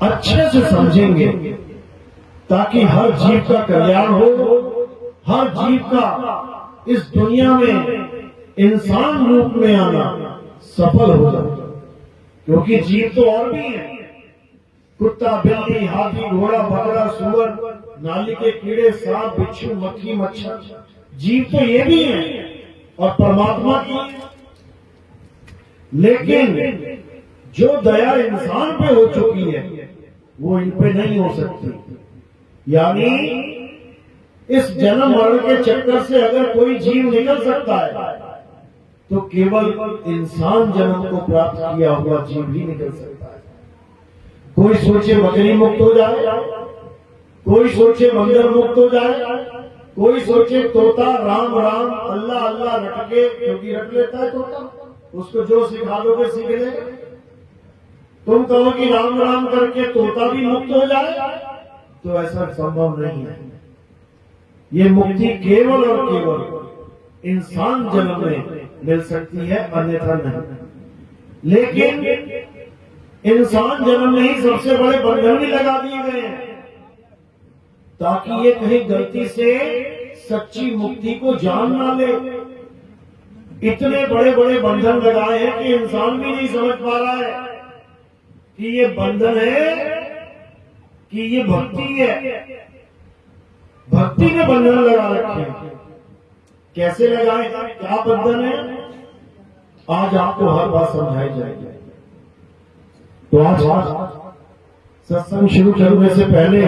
अच्छे से समझेंगे ताकि हर जीव का कल्याण हो, हर जीव का इस दुनिया में इंसान रूप में आना सफल हो जाए। क्योंकि जीव तो और भी है, कुत्ता, बिल्ली, हाथी, घोड़ा, बकरा, सुअर, नाली के कीड़े, सांप, बिच्छू, मक्खी, मच्छर, जीव तो ये भी है और परमात्मा की। लेकिन जो दया इंसान पे हो चुकी है वो इन पे नहीं हो सकती। यानी इस जन्म मरण के चक्कर से अगर कोई जीव निकल सकता है तो केवल इंसान जन्म को प्राप्त किया हुआ जीव ही निकल सकता है। कोई सोचे बकरी मुक्त हो जाए, कोई सोचे बंदर मुक्त हो जाए, कोई सोचे तोता राम राम अल्लाह अल्लाह रट के, क्योंकि रट लेता है तोता, उसको जो सिखा दोगे सीख लेगा। तुम कहो कि राम राम करके तोता भी मुक्त हो जाए, तो ऐसा संभव नहीं है। ये मुक्ति केवल और केवल इंसान जन्म में मिल सकती है, अन्यथा नहीं। लेकिन इंसान जन्म में ही सबसे बड़े बंधन भी लगा दिए गए हैं ताकि ये कहीं गलती से सच्ची मुक्ति को जान ना ले। इतने बड़े बड़े बंधन लगाए हैं कि इंसान भी नहीं समझ पा रहा है कि ये बंधन है कि ये भक्ति है। भक्ति में बंधन लगा रखे हैं। कैसे लगाए, क्या बंधन है, आज आपको हर बात समझाई जाएगी। तो आज सत्संग शुरू करने से पहले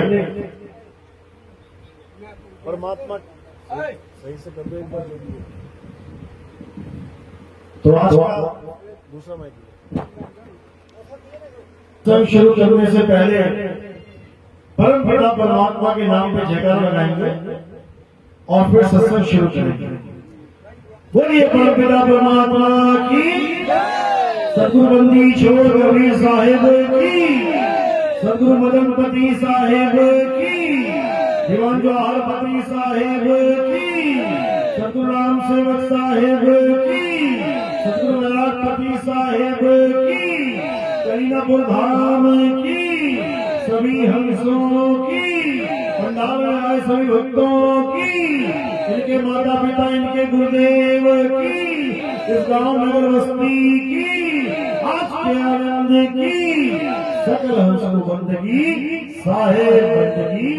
परमात्मा सही से कर दो एक बार। तो आज दूसरा माइक सत्संग शुरू करने से पहले परम पिता परमात्मा के नाम पे जयकार लगाएंगे और फिर सत्संग शुरू करेंगे। बोलिए परम पिता परमात्मा की, सदगुरु बंदी छोड़ कबीर साहेब की, सदगुरु मदनपति साहेब की, दीवान जवाहर पति साहेब की, सदगुरु राम सेवक साहेब की, सदगुरु विराटपति साहेब की, करीनापुर धाम की, सभी हंसों की, पंडाल में आए सभी भक्तों की, इनके माता पिता, इनके गुरुदेव की, इस गांव नगर बस्ती की, आज के आनंद की, सकल हंसों बंदगी साहेब बंदगी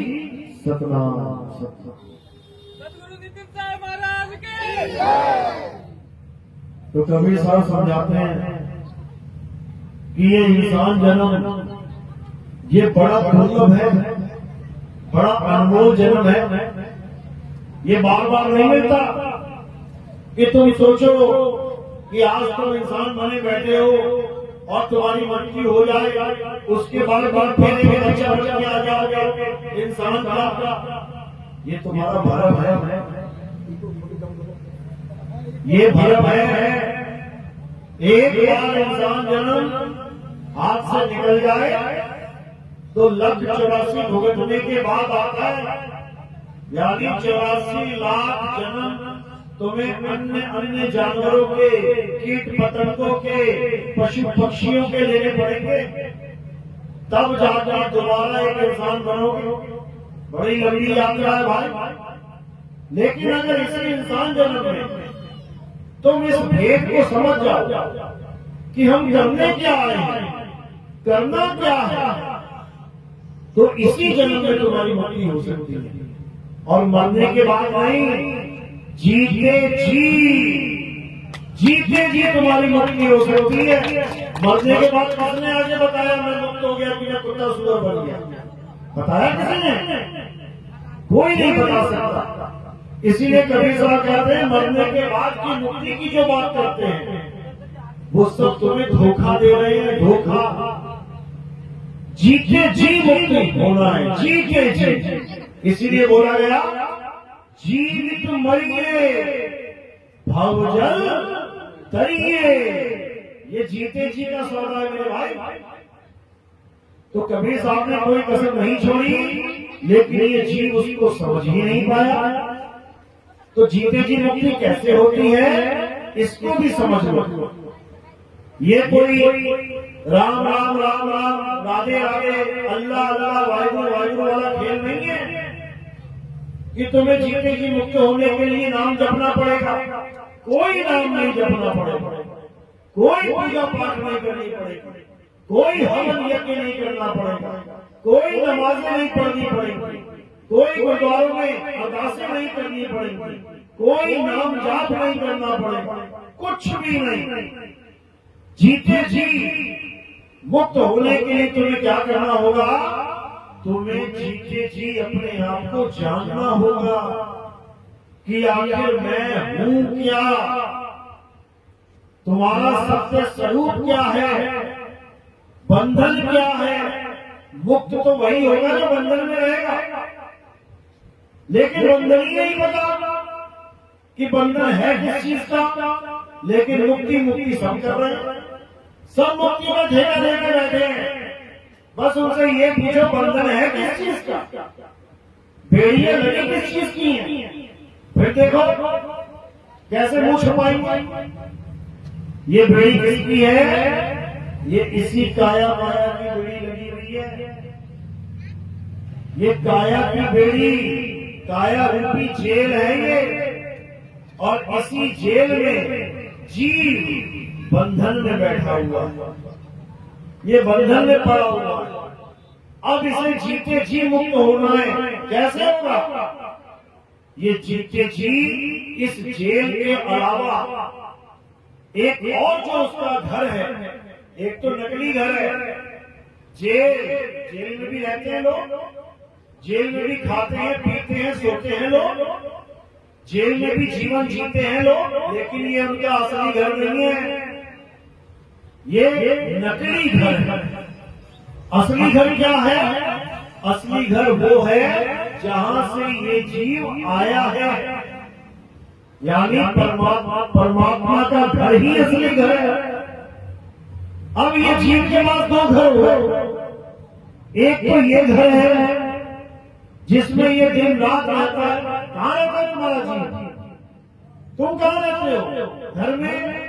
सतनाम सतनाम। सतगुरु नितिन साहब महाराज के। तो कबीर साहब समझाते हैं कि ये इंसान जन्म ये बड़ा दुर्लभ है, बड़ा अनमोल जन्म है। ये बार बार नहीं मिलता कि तुम सोचो कि आज तुम इंसान बने बैठे हो और तुम्हारी मृत्यु हो जाए, उसके बाद फेरे में बच्चा बच्चा आ जाओगे इंसान का। ये तुम्हारा भरम है, ये भरम है। एक बार इंसान जन्म हाथ से निकल जाए तो 1,84,000 भुगतने के बाद आता है। यानी 84 लाख जन्म तुम्हें अन्य अन्य जानवरों के, कीट पतंगों के, पशु पक्षियों के लेने पड़ेंगे, तब जाकर दोबारा एक इंसान बनोगे। बड़ी लंबी यात्रा है भाई। लेकिन अगर इसी इंसान जन्म में तुम इस भेद को समझ जाओ कि हम करने क्या आए हैं, करना क्या है, तो इसी जन्म में तुम्हारी मुक्ति हो सकती है। और मरने के बाद नहीं, जीते जी तुम्हारी मुक्ति हो सकती है। मरने के बाद किसने आगे बताया मैं मुक्त हो गया कि मैं कुत्ता सुअर बन गया? बताया किसी ने? कोई नहीं बता सकता। इसीलिए कबीर साहब कहते हैं मरने के बाद की मुक्ति की जो बात करते हैं वो सब तुम्हें धोखा दे रहे हैं, धोखा। जीते जी मुक्ति होना है, जीते जी। इसीलिए बोला गया जीवित मरिए भवजल तरिए। ये जीते जी का सौदा है मेरे भाई। तो कबीर साहब ने कोई कसर नहीं छोड़ी, लेकिन ये जीव उसको समझ ही नहीं पाया। तो जीते जी मुक्ति कैसे होती है इसको भी समझ लो। ये कोई राम राम राम राम राधे राधे अल्लाह अल्लाह वाहिगुरु वाहिगुरु वाला खेल नहीं है कि तुम्हें जीते जी मुक्त होने के लिए नाम जपना पड़ेगा। कोई नाम नहीं जपना पड़ेगा, कोई पूजा पाठ नहीं करनी पड़ेगी, कोई हवन यज्ञ नहीं करना पड़ेगा, कोई नमाजें नहीं पढ़नी पड़ेगी, कोई गुरुद्वारों में अरदासें नहीं करनी पड़ेगी, कोई नाम जाप नहीं करना पड़ेगा, कुछ भी नहीं। जीते जी मुक्त होने के लिए तुम्हें क्या करना होगा? तुम्हें जीते जी अपने आप को जानना होगा कि आखिर मैं हूं क्या, तुम्हारा सत्य स्वरूप क्या है, बंधन क्या है। मुक्त तो वही होगा जो बंधन में रहेगा, लेकिन बंधन ही नहीं पता कि बंधन है किस चीज का। लेकिन मुक्ति मुक्ति सब कर रहे हैं, सब मुक्ति का ठेका लेकर बैठे हैं। बस उनसे ये पूछो बंधन है किस चीज का, बेड़ियां लगी किस चीज की है, फिर देखो कैसे मुंह छुपाएंगे। ये बेड़ी किसकी है? ये इसी काया माया की बेड़ी लगी हुई है। ये काया की बेड़ी, काया रूपी जेल है ये, और इसी जेल में जीव बंधन में बैठा हुआ, ये बंधन में पड़ा हुआ। अब इसे जीते जी मुक्त होना है, कैसे होगा? ये जीते जी इस जेल के अलावा एक और जो उसका घर है, एक तो नकली घर है, जेल में भी रहते हैं लोग, जेल में भी खाते हैं पीते हैं सोते हैं लोग, जेल में भी जीवन जीते हैं लोग, लेकिन ये उनका असली घर नहीं है, ये नकली घर है। असली घर क्या है? असली घर वो है जहां से ये जीव आया है, यानी परमात्मा का घर ही असली घर है। अब ये जीव के पास दो घर हुए, एक तो ये घर है जिसमें ये दिन रात रहता है। कहाँ रहता है तुम्हारा जीव? तुम कहाँ रहते हो? घर में।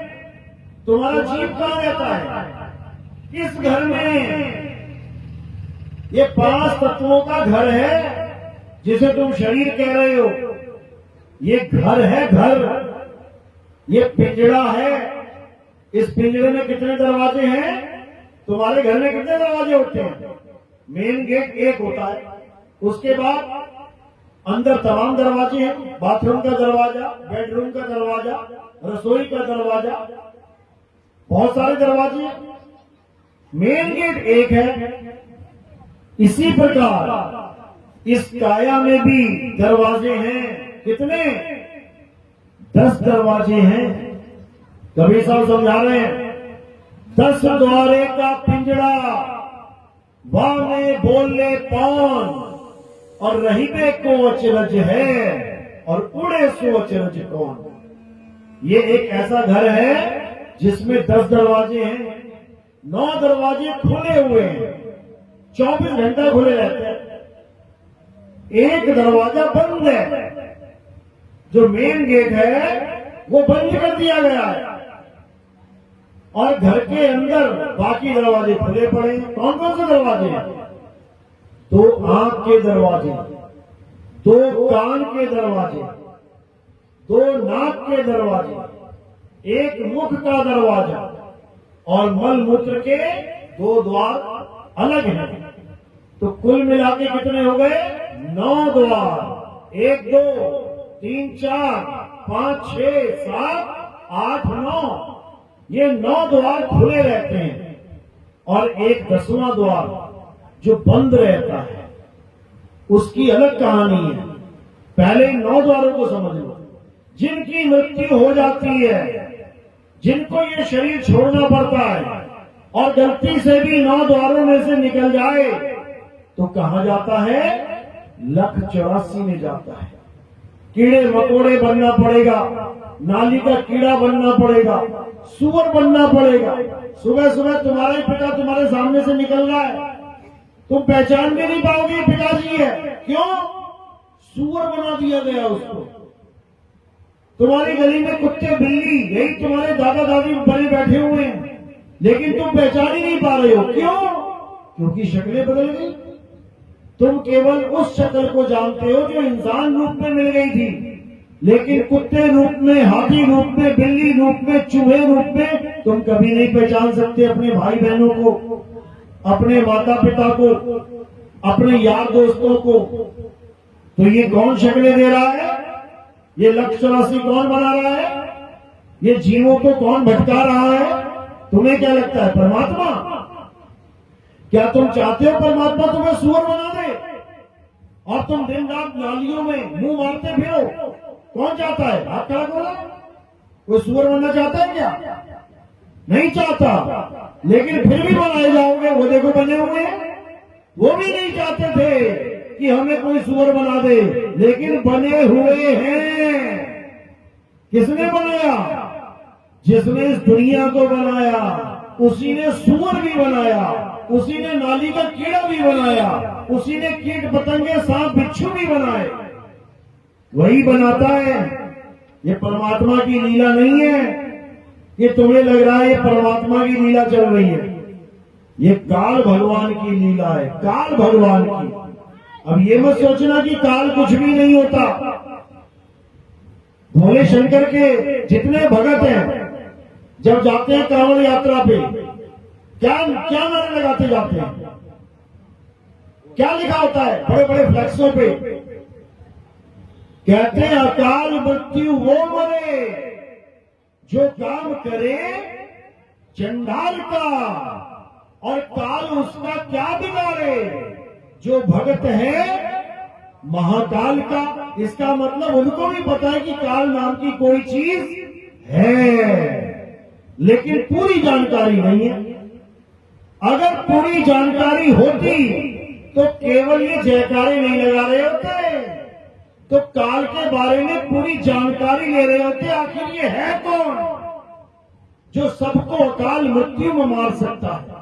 तुम्हारा जीव कहाँ रहता है? इस घर में। ये 5 तत्वों का घर है जिसे तुम शरीर कह रहे हो। ये घर है, घर। ये पिंजड़ा है। इस पिंजरे में कितने दरवाजे हैं? तुम्हारे घर में कितने दरवाजे होते हैं? मेन गेट एक होता है, उसके बाद अंदर तमाम दरवाजे हैं। बाथरूम का दरवाजा, बेडरूम का दरवाजा, रसोई का दरवाजा, बहुत सारे दरवाजे हैं। मेन गेट एक है। इसी प्रकार इस काया में भी दरवाजे हैं। कितने? 10 दरवाजे हैं। कबीर साहब समझा रहे हैं, 10 द्वारे का पिंजड़ा, वाने बोले पान, और रहीबे को अचरज है, और उड़े सो अचरज कौन। ये एक ऐसा घर है जिसमें 10 दरवाजे हैं। 9 दरवाजे खुले हुए हैं, 24 घंटा खुले रहते हैं। एक दरवाजा बंद है, जो मेन गेट है वो बंद कर दिया गया है, और घर के अंदर बाकी दरवाजे खुले पड़े हैं। कौन कौन से दरवाजे हैं? 2 आंख के दरवाजे, 2 कान के दरवाजे, 2 नाक के दरवाजे, 1 मुख का दरवाजा, और मल मूत्र के 2 द्वार अलग हैं। तो कुल मिला के कितने हो गए? 9 द्वार। 1 2 3 4 5 6 7 8 9, ये 9 द्वार खुले रहते हैं, और एक 10वां द्वार जो बंद रहता है, उसकी अलग कहानी है। पहले 9 द्वारों को समझ लो। जिनकी मृत्यु हो जाती है, जिनको ये शरीर छोड़ना पड़ता है, और गलती से भी 9 द्वारों में से निकल जाए, तो कहां जाता है? 1,84 में जाता है। कीड़े मकोड़े बनना पड़ेगा, नाली का कीड़ा बनना पड़ेगा, सुअर बनना पड़ेगा। सुबह सुबह तुम्हारा ही पिता तुम्हारे सामने से निकल रहा है, तुम पहचान भी नहीं पाओगे पिताजी है। क्यों? सुअर बना दिया गया उसको। तुम्हारी गली में कुत्ते बिल्ली, यही तुम्हारे दादा दादी बड़े बैठे हुए हैं, लेकिन तुम पहचान ही नहीं पा रहे हो। क्यों? क्योंकि शक्लें बदल गई। तुम केवल उस शक्ल को जानते हो जो इंसान रूप में मिल गई थी, लेकिन कुत्ते रूप में, हाथी रूप में, बिल्ली रूप में, चूहे रूप में तुम कभी नहीं पहचान सकते अपने भाई बहनों को, अपने माता पिता को, अपने यार दोस्तों को। तो ये कौन शक्लें दे रहा है? ये लक्ष्य राशि कौन बना रहा है? ये जीवों को कौन भटका रहा है? तुम्हें क्या लगता है? परमात्मा? क्या तुम चाहते हो परमात्मा तुम्हें सुअर बना दे और तुम दिन रात नालियों में मुंह मारते फिरो? कौन चाहता है? हाथ खड़ा करो। कोई सुअर बनना चाहता है क्या? नहीं चाहता, लेकिन फिर भी बनाए जाओगे। वो देखो बने हुए हैं। वो भी नहीं चाहते थे कि हमें कोई सुअर बना दे, लेकिन बने हुए हैं। किसने बनाया? जिसने इस दुनिया को बनाया उसी ने सुअर भी बनाया, उसी ने नाली का कीड़ा भी बनाया, उसी ने कीट पतंगे सांप बिच्छू भी बनाए। वही बनाता है। ये परमात्मा की लीला नहीं है। ये तुम्हें लग रहा है ये परमात्मा की लीला चल रही है। ये काल भगवान की लीला है, काल भगवान की। अब ये मत सोचना कि काल कुछ भी नहीं होता। भोले शंकर के जितने भगत हैं जब जाते हैं कांवड़ यात्रा पे, क्या क्या नारे लगाते जाते हैं? क्या लिखा होता है बड़े बड़े फ्लैक्सों पे? कहते हैं अकाल मृत्यु वो मरे जो काम करे चंडाल का, और काल उसका क्या बिगाड़े जो भगत है महाकाल का। इसका मतलब उनको भी पता है कि काल नाम की कोई चीज है, लेकिन पूरी जानकारी नहीं है। अगर पूरी जानकारी होती तो केवल ये जयकारे नहीं लगा रहे होते, तो काल के बारे में पूरी जानकारी ले रहे होते। आखिर ये है कौन जो सबको अकाल मृत्यु में मार सकता है?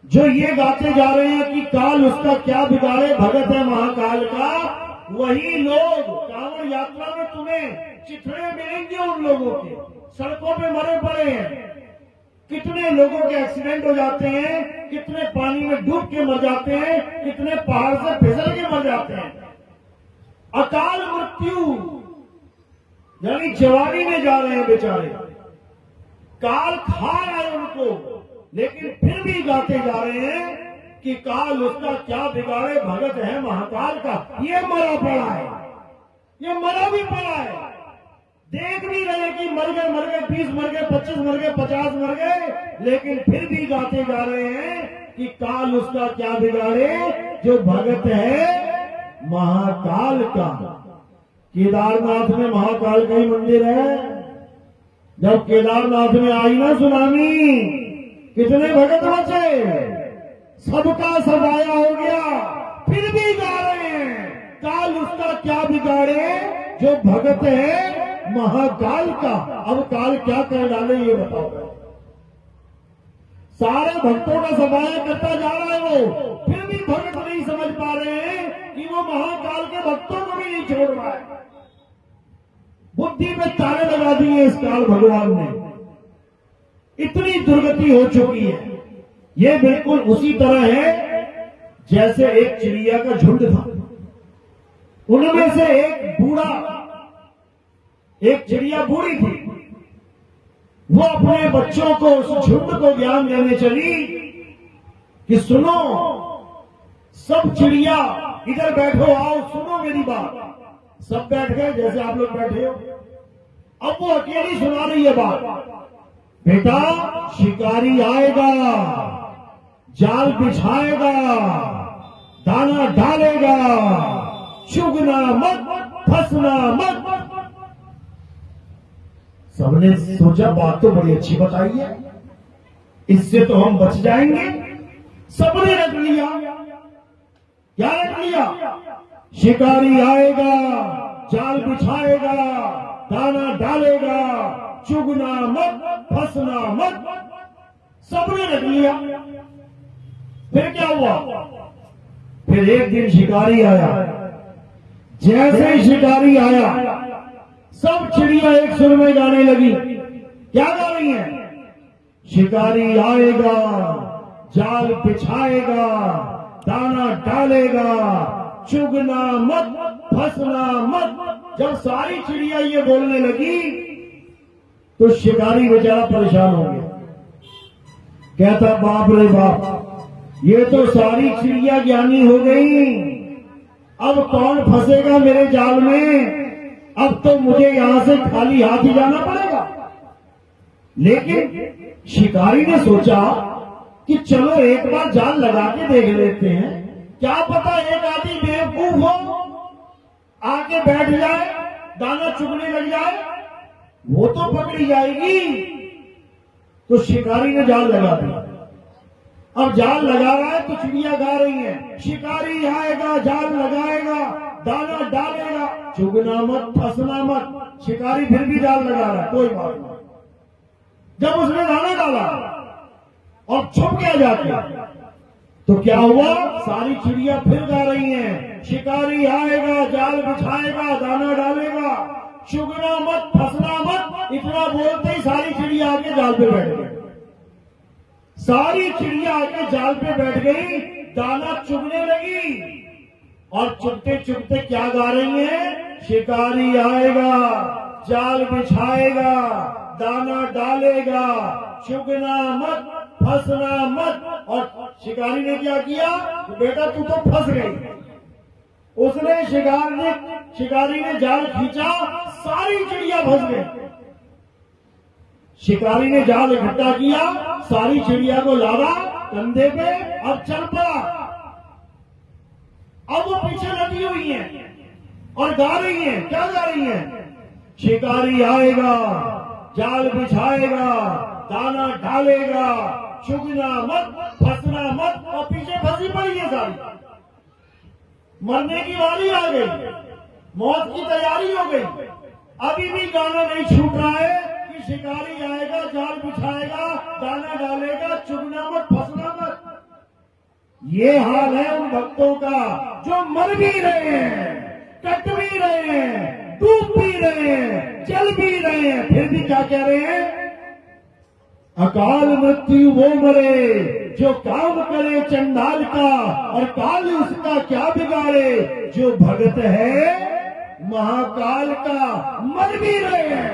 जो ये गाते जा रहे हैं कि काल उसका क्या बिगाड़े, भगत है महाकाल का, वही लोग कांवड़ यात्रा में तुम्हें चिथड़े मिलेंगे उन लोगों के। सड़कों पे मरे पड़े हैं। कितने लोगों के एक्सीडेंट हो जाते हैं, कितने पानी में डूब के मर जाते हैं, कितने पहाड़ से फिसल के मर जाते हैं। अकाल मृत्यु यानी जवानी में जा रहे हैं बेचारे। काल खा रहा है उनको, लेकिन फिर भी गाते जा रहे हैं कि काल उसका क्या बिगाड़े, भगत है महाकाल का। ये मरा पड़ा है, ये मरा भी पड़ा है। देख भी रहे कि मर गए 20 मर गए, 25 मर गए, 50 मर गए, लेकिन फिर भी गाते जा रहे हैं कि काल उसका क्या बिगाड़े जो भगत है महाकाल का। केदारनाथ में महाकाल का ही मंदिर है। जब केदारनाथ में आई ना सुनामी, कितने भगत बचे? सबका सफाया हो गया। फिर भी गा रहे हैं काल उसका क्या बिगाड़े जो भगत है महाकाल का। अब काल क्या कर डाले ये बताओ। सारे भक्तों का सफाया करता जा रहा है वो, फिर भी भगत नहीं समझ पा रहे हैं कि वो महाकाल के भक्तों को भी नहीं छोड़ रहा है। बुद्धि में ताले लगा दिए इस काल भगवान ने। इतनी दुर्गति हो चुकी है। ये बिल्कुल उसी तरह है जैसे एक चिड़िया का झुंड था। उनमें से एक चिड़िया बूढ़ी थी। वो अपने बच्चों को, उस झुंड को ज्ञान देने चली कि सुनो सब चिड़िया, इधर बैठो, आओ सुनो मेरी बात। सब बैठ गए जैसे आप लोग बैठे हो। अब वो अकेली सुना रही है बात। बेटा शिकारी आएगा, जाल बिछाएगा, दाना डालेगा, चुगना मत, फंसना मत। सबने सोचा बात तो बड़ी अच्छी बताई है, इससे तो हम बच जाएंगे। सबने रख लिया। क्या रख लिया? शिकारी आएगा, जाल बिछाएगा, दाना डालेगा, चुगना मत, फंसना मत। सबने रख लिया। फिर क्या हुआ? फिर एक दिन शिकारी आया। जैसे ही शिकारी आया, सब चिड़िया एक सुर में गाने लगी। क्या गा रही है? शिकारी आएगा, जाल बिछाएगा, दाना डालेगा, चुगना मत, फंसना मत। जब सारी चिड़िया ये बोलने लगी तो शिकारी बेचारा परेशान हो गया। कहता बाप रे बाप, ये तो सारी चिड़िया ज्ञानी हो गई, अब कौन फंसेगा मेरे जाल में? अब तो मुझे यहां से खाली हाथ ही जाना पड़ेगा। लेकिन शिकारी ने सोचा कि चलो एक बार जाल लगा के देख लेते हैं, क्या पता एक आदमी बेवकूफ हो आके बैठ जाए, दाना चुगने लग जाए, वो तो पकड़ी जाएगी। तो शिकारी ने जाल लगा दिया। अब जाल लगा रहा है तो चिड़िया गा रही है, शिकारी आएगा, जाल लगाएगा, दाना डालेगा, चुगना मत, फंसना मत। शिकारी फिर भी जाल लगा रहा है, कोई बात नहीं। जब उसने दाना डाला और छुप गया जाके, तो क्या हुआ? सारी चिड़िया फिर गा रही हैं, शिकारी आएगा, जाल बिछाएगा, दाना डालेगा, चुगना मत, फंसना मत। इतना बोलते ही सारी चिड़िया आके जाल पे बैठ गई। सारी चिड़िया आके जाल पे बैठ गई, दाना चुगने लगी और चुगते चुगते क्या गा रही हैं? शिकारी आएगा, जाल बिछाएगा, दाना डालेगा, चुगना मत, फंसना मत। और शिकारी ने क्या किया? बेटा तू तो फंस गई। उसने शिकारी ने जाल खींचा, सारी चिड़िया फंस गई। शिकारी ने जाल इकट्ठा किया, सारी चिड़िया को लादा कंधे पे और चल पड़ा। अब वो पीछे लगी हुई हैं और गा रही हैं। क्या गा रही हैं? शिकारी आएगा, जाल बिछाएगा, दाना डालेगा, चुगना मत, फंसना मत। और पीछे फंसी पड़ी है सारी। मरने की बारी आ गई, मौत की तैयारी हो गई। अभी भी गाना नहीं छूट रहा है कि शिकारी आएगा, जाल बिछाएगा, दाना डालेगा, चुगना मत, फंसना मत। ये हाल है उन भक्तों का जो मर भी रहे हैं, कट भी रहे हैं, डूब भी रहे हैं, जल भी रहे हैं, फिर भी क्या कह रहे हैं? अकाल मृत्यु वो मरे जो काम करे चंडाल का, और काल उसका क्या बिगाड़े जो भगत है महाकाल का। मर भी रहे हैं,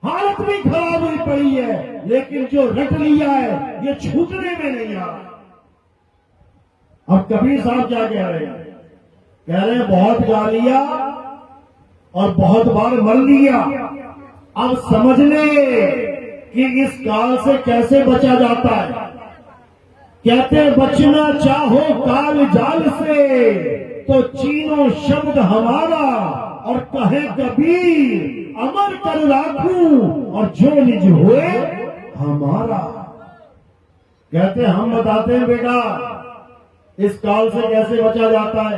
हालत भी खराब हुई पड़ी है, लेकिन जो रट लिया है ये छूटने में नहीं आ रहा। अब कबीर साहब क्या कह रहे हैं? कह रहे हैं बहुत गा लिया और बहुत बार मर लिया, अब समझ ले कि इस काल से कैसे बचा जाता है। कहते बचना चाहो काल जाल से तो चीनो शब्द हमारा, और कहे कबीर अमर कर राखूं और जो निज हुए हमारा। कहते हम बताते हैं बेटा इस काल से कैसे बचा जाता है।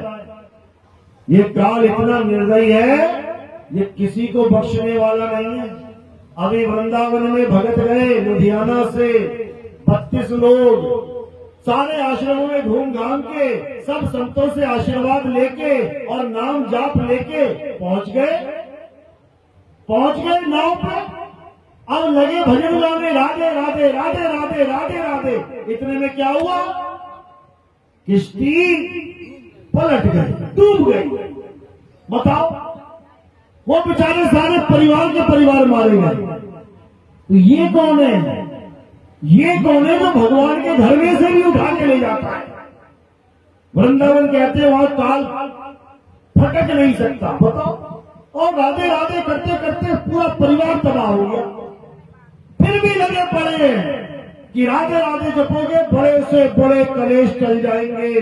ये काल इतना निर्दयी है, ये किसी को बख्शने वाला नहीं है। अभी वृंदावन में भगत गए लुधियाना से 32 लोग, सारे आश्रमों में घूम घाम के सब संतों से आशीर्वाद लेके और नाम जाप लेके पहुंच गए नाव पे। अब लगे भजन गाने, राधे राधे राधे राधे राधे राधे। इतने में क्या हुआ? किश्ती पलट गई, डूब गई। बताओ, वो बेचारे सारे परिवार के परिवार मारे गए। तो ये कौन है? ये कौन है जो भगवान के घर में से भी उठा के ले जाता है? वृंदावन कहते हैं वहां काल फटक नहीं सकता। बताओ, और राधे राधे करते करते पूरा परिवार तबाह हो गया। फिर भी लगे पड़े कि राधे राधे जपोगे बड़े से बड़े कलेश टल जाएंगे,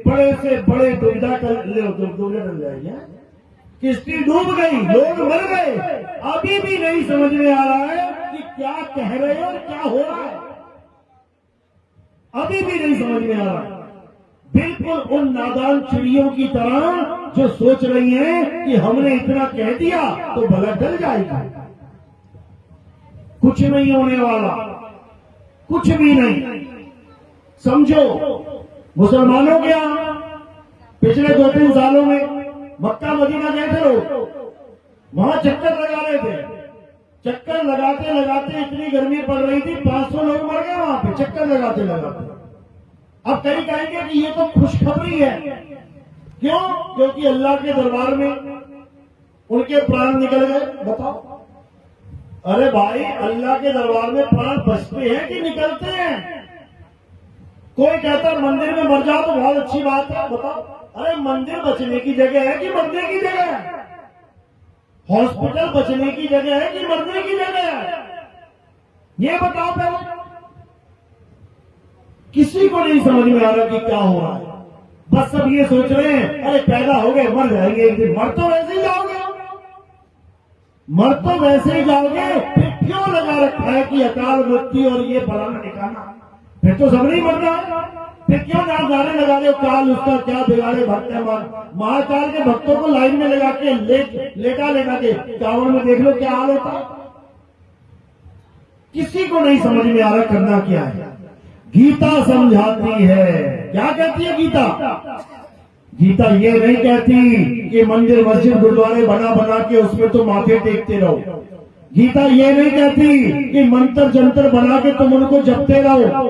बड़े से बड़े दुविधा टल जाएंगे। किश्ती डूब गई, लोग मर गए, अभी भी नहीं समझ में आ रहा है कि क्या कह रहे हो और क्या हो रहा है। अभी भी नहीं समझ में आ रहा है। बिल्कुल उन नादान चिड़ियों की तरह जो सोच रही हैं कि हमने इतना कह दिया तो भला डर जाएगा। कुछ नहीं होने वाला, कुछ भी नहीं। समझो, मुसलमानों के यहां पिछले 2-3 सालों में मक्का मदीना गए थे लोग, वहां चक्कर लगा रहे थे। चक्कर लगाते लगाते इतनी गर्मी पड़ रही थी, 500 लोग मर गए वहां पे चक्कर लगाते लगाते। अब कई कहेंगे कि ये तो खुशखबरी है। क्यों? क्योंकि अल्लाह के दरबार में उनके प्राण निकल गए। बताओ, अरे भाई, अल्लाह के दरबार में प्राण बचते हैं कि निकलते हैं? कोई कहता है मंदिर में मर जाओ तो बहुत अच्छी बात है। बताओ, अरे मंदिर बचने की जगह है कि मरने की जगह है? हॉस्पिटल बचने की जगह है कि मरने की जगह है? ये बताओ पहले। किसी को नहीं समझ में आ रहा कि क्या हो रहा है। बस सब ये सोच रहे हैं, अरे पैदा हो गए, मर जाएंगे एक दिन। मर तो वैसे ही जाओगे, मर तो वैसे ही जाओगे। फिर क्यों लगा रखा है कि अकाल मृत्यु और ये फलाना ठिकाना? फिर तो सब नहीं मरना है। फिर क्यों नारे लगा रहे हो काल उसका क्या बिगाड़े भक्त है? महाकाल के भक्तों को लाइन में लगा के लेटा के कांवड़ में देख लो क्या हाल होता है। किसी को नहीं समझ में आ रहा करना क्या है। गीता समझाती है। क्या कहती है गीता? गीता ये नहीं कहती कि मंदिर मस्जिद गुरुद्वारे बना बना के उसमें तो माथे टेकते रहो। गीता ये नहीं कहती कि मंत्र जंतर बना के तुम उनको जपते रहो।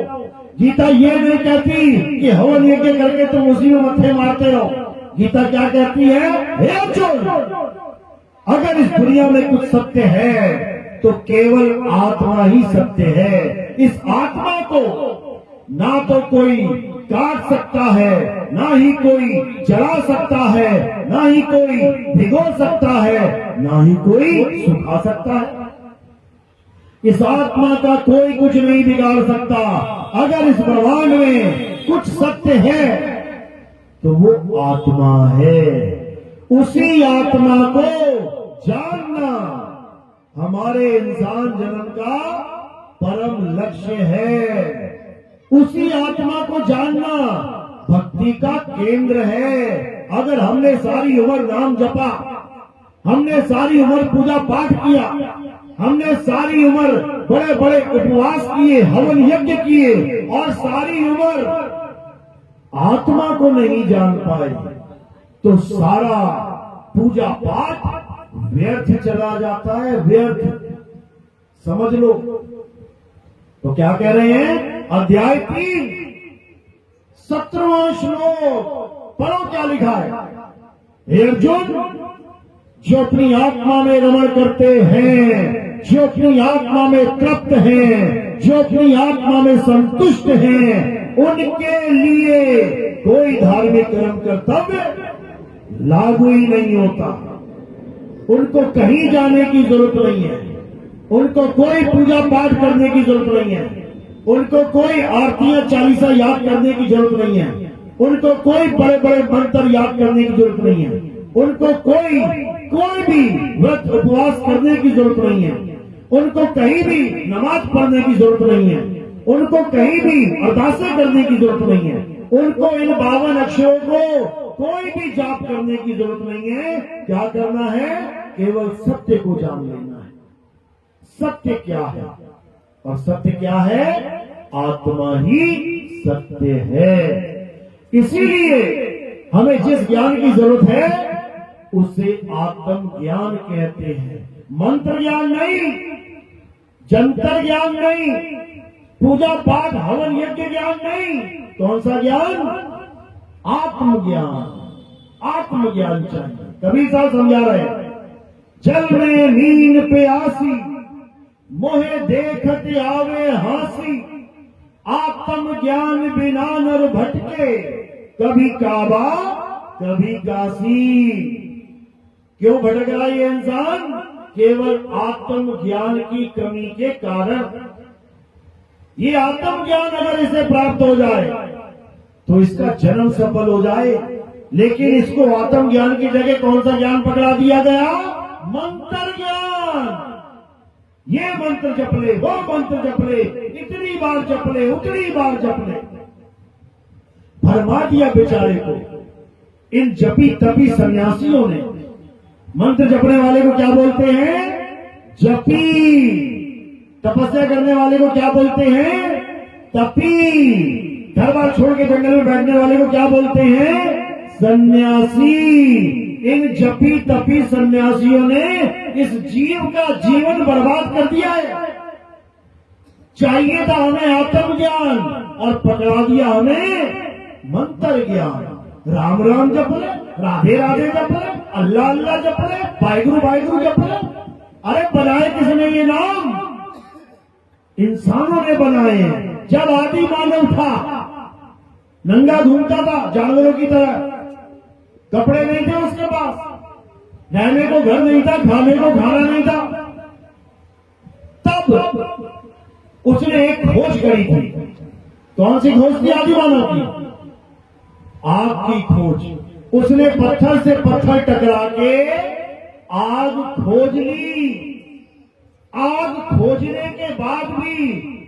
गीता ये नहीं कहती कि हवन यज्ञ करके तुम उसी में मत्थे मारते रहो। गीता क्या कहती है? हे अर्जुन, अगर इस दुनिया में कुछ सत्य है तो केवल आत्मा ही सत्य है। इस आत्मा को ना तो कोई काट सकता है, ना ही कोई जला सकता है, ना ही कोई भिगो सकता है, ना ही कोई सुखा सकता है। इस आत्मा का कोई कुछ नहीं बिगाड़ सकता। अगर इस ब्रह्मांड में कुछ सत्य है तो वो आत्मा है। उसी आत्मा को जानना हमारे इंसान जन्म का परम लक्ष्य है। उसी आत्मा को जानना भक्ति का केंद्र है। अगर हमने सारी उम्र नाम जपा, हमने सारी उम्र पूजा पाठ किया, हमने सारी उम्र बड़े बड़े उपवास किए, हवन यज्ञ किए और सारी उम्र आत्मा को नहीं जान पाए तो सारा पूजा पाठ व्यर्थ चला जाता है। व्यर्थ समझ लो। तो क्या कह रहे हैं? अध्याय 3 17वां श्लोक पढ़ो क्या लिखा है। हे अर्जुन, जो अपनी आत्मा में रमण करते हैं, जो अपनी आत्मा में तृप्त हैं, जो अपनी आत्मा में संतुष्ट हैं, उनके लिए कोई धार्मिक कर्म कर्तव्य लागू ही नहीं होता। उनको कहीं जाने की जरूरत नहीं है, उनको कोई पूजा पाठ करने की जरूरत नहीं है, उनको कोई आरतियां चालीसा याद करने की जरूरत नहीं है, उनको कोई बड़े बड़े मंत्र याद करने की जरूरत नहीं है, उनको कोई भी व्रत उपवास करने की जरूरत नहीं है, उनको कहीं भी नमाज पढ़ने की जरूरत नहीं है, उनको कहीं भी अरदासें करने की जरूरत नहीं है, उनको इन 52 अक्षरों को कोई भी जाप करने की जरूरत नहीं है। क्या करना है? केवल सत्य को जान लेना है। सत्य क्या है? और सत्य क्या है? आत्मा ही सत्य है। इसीलिए हमें जिस ज्ञान की जरूरत है उसे आत्म ज्ञान कहते हैं। मंत्र ज्ञान नहीं, जंतर ज्ञान नहीं, पूजा पाठ हवन यज्ञ ज्ञान नहीं। कौन सा ज्ञान? आत्मज्ञान। आत्मज्ञान चाहिए। कबीर साहब समझा रहे हैं, जल में नींद पे आसी, मोहे देखत आवे हासी, आत्म ज्ञान बिना नर भटके, कभी काबा कभी काशी। क्यों भटक रहा है ये इंसान? केवल आत्म ज्ञान की कमी के कारण। ये आत्म ज्ञान अगर इसे प्राप्त हो जाए तो इसका जन्म सफल हो जाए। लेकिन इसको आत्म ज्ञान की जगह कौन सा ज्ञान पकड़ा दिया गया? मंत्र ज्ञान। ये मंत्र जप ले, वो मंत्र जप ले, इतनी बार जप ले, उतनी बार जप ले। भरमा दिया बेचारे को इन जपी तपी सन्यासियों ने। मंत्र जपने वाले को क्या बोलते हैं? जपी। तपस्या करने वाले को क्या बोलते हैं? तपी। घर बार छोड़ के जंगल में बैठने वाले को क्या बोलते हैं? सन्यासी। इन जपी तपी सन्यासियों ने इस जीव का जीवन बर्बाद कर दिया है। चाहिए था हमें आत्म ज्ञान और पकड़ा दिया हमें मंत्र ज्ञान। राम राम जप ले, राधे राधे जप ले, अल्लाह अल्लाह जप ले, वाहिगुरु वाहिगुरु जप ले। अरे बनाए किसने ये नाम? इंसानों ने बनाए हैं। जब आदि मानव था, नंगा घूमता था जानवरों की तरह, कपड़े नहीं थे उसके पास, रहने को घर नहीं था, खाने को खाना नहीं था, तब उसने एक खोज करी थी। कौन सी खोज थी आदि मानव की? आग की खोज। उसने पत्थर से पत्थर टकरा के आग खोज ली। आग खोजने के बाद भी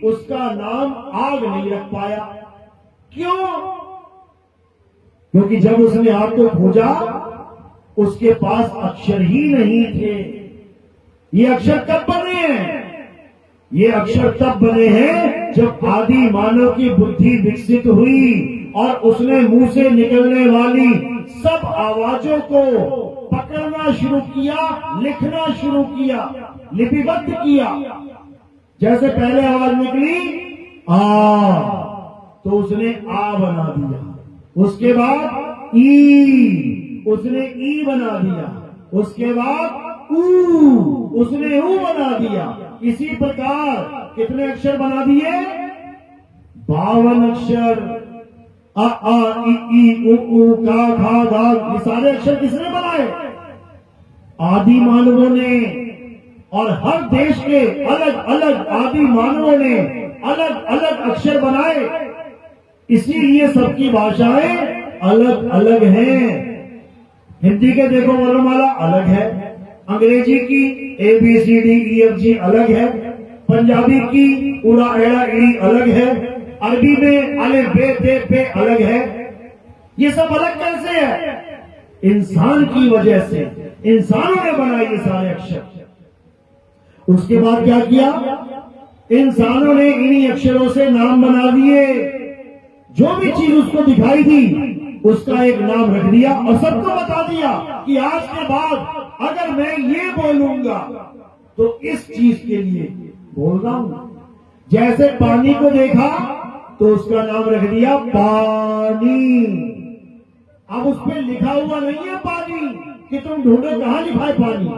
उसका नाम आग नहीं रख पाया। क्यों? क्योंकि जब उसने आग को खोजा उसके पास अक्षर ही नहीं थे। ये अक्षर कब बने हैं? ये अक्षर तब बने हैं जब आदि मानव की बुद्धि विकसित हुई और उसने मुंह से निकलने वाली सब आवाजों को पकड़ना शुरू किया, लिखना शुरू किया, लिपिबद्ध किया। जैसे पहले आवाज निकली आ, तो उसने आ बना दिया। उसके बाद ई, उसने ई बना दिया। उसके बाद ऊ, उसने ऊ बना दिया। इसी प्रकार कितने अक्षर बना दिए? 52 अक्षर। अ आ इ ई उ ऊ का खा गा, ये सारे अक्षर किसने बनाए? आदि मानवों ने। और हर देश के अलग अलग आदि मानवों ने अलग अलग अक्षर बनाए। इसीलिए सबकी भाषाएं अलग अलग हैं। हिंदी के देखो वर्णमाला अलग है, अंग्रेजी की ABCDEFG अलग है, पंजाबी की उड़ा एड़ा ईड़ी अलग है, अरबी में अले बे ते पे अलग है। ये सब अलग कैसे है? इंसान की वजह से। इंसानों ने बनाए ये सारे अक्षर। उसके बाद क्या किया? इंसानों ने इन्हीं अक्षरों से नाम बना दिए। जो भी चीज उसको दिखाई दी उसका एक नाम रख दिया और सबको बता दिया कि आज के बाद अगर मैं ये बोलूंगा तो इस चीज के लिए बोल रहा हूं। जैसे पानी को देखा तो उसका नाम रख दिया पानी। अब उस पर लिखा हुआ नहीं है पानी कि तुम ढूंढो कहां लिखा है पानी,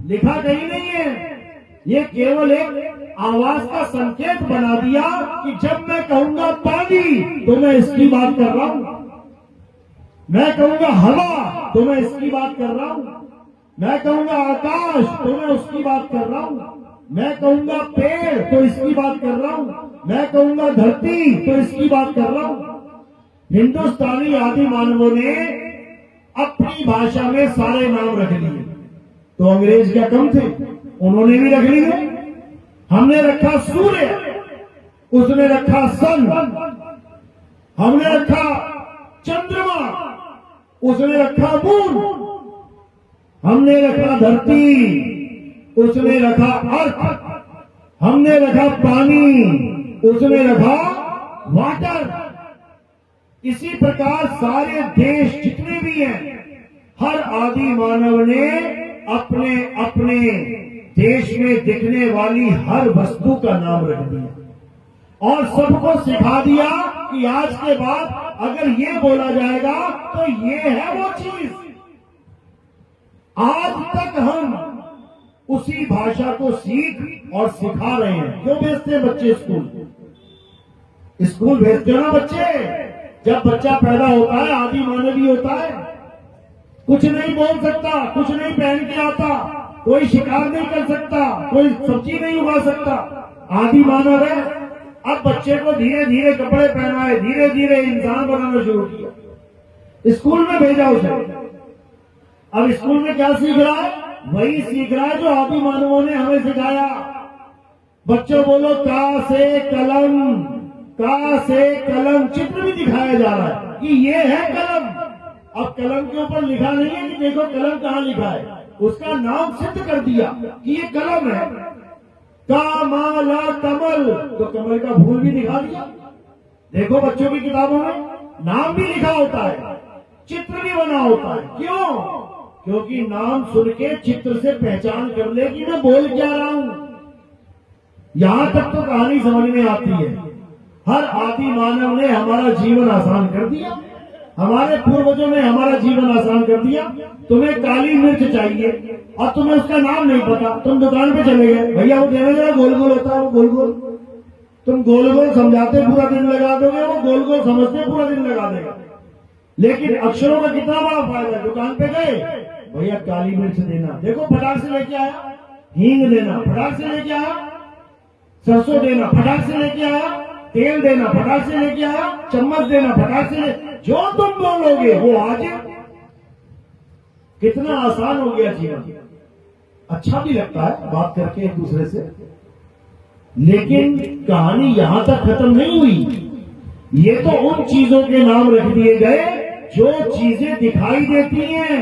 लिखा कहीं नहीं है। ये केवल एक आवाज का संकेत बना दिया कि जब मैं कहूंगा पानी तो मैं इसकी बात कर रहा हूं, मैं कहूंगा हवा तो मैं इसकी बात कर रहा हूं, मैं कहूंगा आकाश तो मैं उसकी बात कर रहा हूं, मैं कहूंगा पेड़ तो इसकी बात कर रहा हूं, मैं कहूंगा धरती तो इसकी बात कर रहा हूं। हिंदुस्तानी आदि मानवों ने अपनी भाषा में सारे नाम रख लिए। तो अंग्रेज क्या कम थे? उन्होंने भी रख लिए। हमने रखा सूर्य, उसने रखा सन, हमने रखा चंद्रमा, उसने रखा मून, हमने रखा धरती, उसने रखा अर्थ, हमने रखा पानी, उसने रखा वाटर। इसी प्रकार सारे देश जितने भी हैं, हर आदि मानव ने अपने अपने देश में दिखने वाली हर वस्तु का नाम रख दिया और सबको सिखा दिया कि आज के बाद अगर ये बोला जाएगा तो ये है वो चीज। आज तक हम उसी भाषा को सीख और सिखा रहे हैं। क्यों भेजते हैं बच्चे स्कूल? स्कूल भेजते हो ना बच्चे। जब बच्चा पैदा होता है आदि मानवी होता है, कुछ नहीं बोल सकता, कुछ नहीं पहन के आता, कोई शिकार नहीं कर सकता, कोई सब्जी नहीं उगा सकता, आदि मानव है। अब बच्चे को धीरे धीरे कपड़े पहनाए, धीरे धीरे इंसान बनाना शुरू किया, स्कूल में भेजा उसे। अब स्कूल में क्या सीख रहा है? वही सीख रहा है जो आदि मानवों ने हमें सिखाया। बच्चों बोलो का से कलम, का से कलम, चित्र भी दिखाया जा रहा है कि ये है कलम। अब कलम के ऊपर लिखा नहीं है कि देखो कलम कहां लिखा है, उसका नाम सिद्ध कर दिया कि ये कलम है। कामाला कमल, तो कमल का फूल भी दिखा दिया। देखो बच्चों की किताबों में नाम भी लिखा होता है, चित्र भी बना होता है। क्यों? क्योंकि नाम सुन के चित्र से पहचान कर ले कि मैं बोल क्या रहा हूं। यहां तक तो कहानी समझ में आती है। हर आदि मानव ने हमारा जीवन आसान कर दिया, हमारे पूर्वजों ने हमारा जीवन आसान कर दिया। तुम्हें काली मिर्च चाहिए और तुम्हें उसका नाम नहीं पता, तुम दुकान पे चले गए, भैया वो देने जरा गोल गोल होता है, वो गोल गोल। तुम गोल गोल समझाते पूरा दिन लगा दोगे, वो गोल गोल समझते पूरा दिन लगा देगा। लेकिन अक्षरों का कितना बड़ा फायदा है। दुकान पे गए, भैया काली मिर्च देना, देखो फटाक से लेके आया। हींग देना, फटाक से लेके आया। सरसों देना, फटाक से लेके आया। तेल देना, फटाक से लेके आया। चम्मच देना, फटाक से जो तुम बोलोगे वो आज। कितना आसान हो गया जीवन। अच्छा भी लगता है बात करके एक दूसरे से, लेकिन कहानी यहां तक खत्म नहीं हुई। ये तो उन चीजों के नाम रख दिए गए जो चीजें दिखाई देती हैं।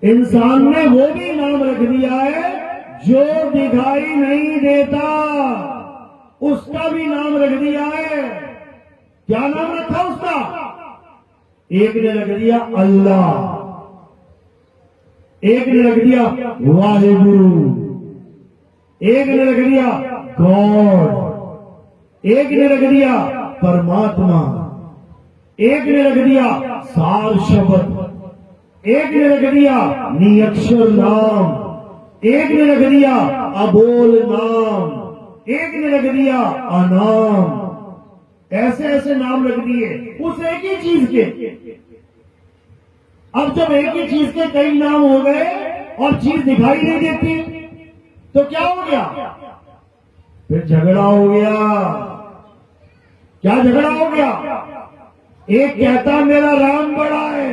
इंसान ने वो भी नाम रख दिया है जो दिखाई नहीं देता, उसका भी नाम रख दिया है। क्या नाम रखा उसका? एक ने रख दिया अल्लाह, एक ने रख दिया वाहेगुरु, एक ने रख दिया गॉड, एक ने रख दिया परमात्मा, एक ने रख दिया सार शब्द, एक ने रख दिया निरक्षर नाम, एक ने रख दिया अबोल नाम, एक ने रख दिया अनाम। ऐसे ऐसे नाम रख दिए उस एक ही चीज के। अब जब एक ही चीज के कई नाम हो गए और चीज दिखाई नहीं देती तो क्या हो गया? फिर झगड़ा हो गया। क्या झगड़ा हो गया? एक कहता मेरा राम बड़ा है,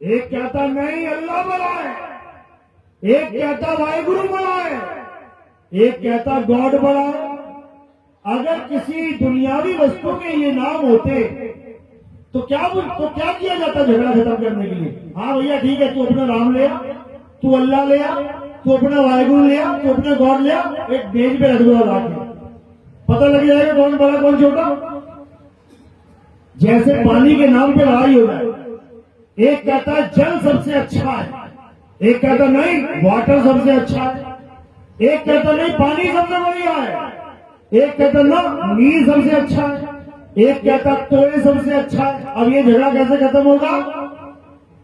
एक कहता नहीं अल्लाह बड़ा है, एक कहता वाहिगुरु बड़ा है, एक कहता गॉड बड़ा है। अगर किसी दुनियावी वस्तु के ये नाम होते तो क्या किया जाता झगड़ा खत्म करने के लिए? हाँ भैया ठीक है, तू अपना राम ले आ, तू अल्लाह ले आ, तू अपना वाहिगुरु ले आ, तू अपना गॉड ले आ, एक मेज पे रख दो लाके, पता लग जाएगा कौन बड़ा कौन छोटा। जैसे पानी के नाम पे लड़ाई हो जाए, एक कहता है जल सबसे अच्छा है, एक कहता नहीं वाटर सबसे अच्छा है, एक कहता नहीं पानी सबसे बढ़िया है, एक कहता ना नीर सबसे अच्छा है, एक कहता तोड़े सबसे अच्छा है। अब ये झगड़ा कैसे खत्म होगा?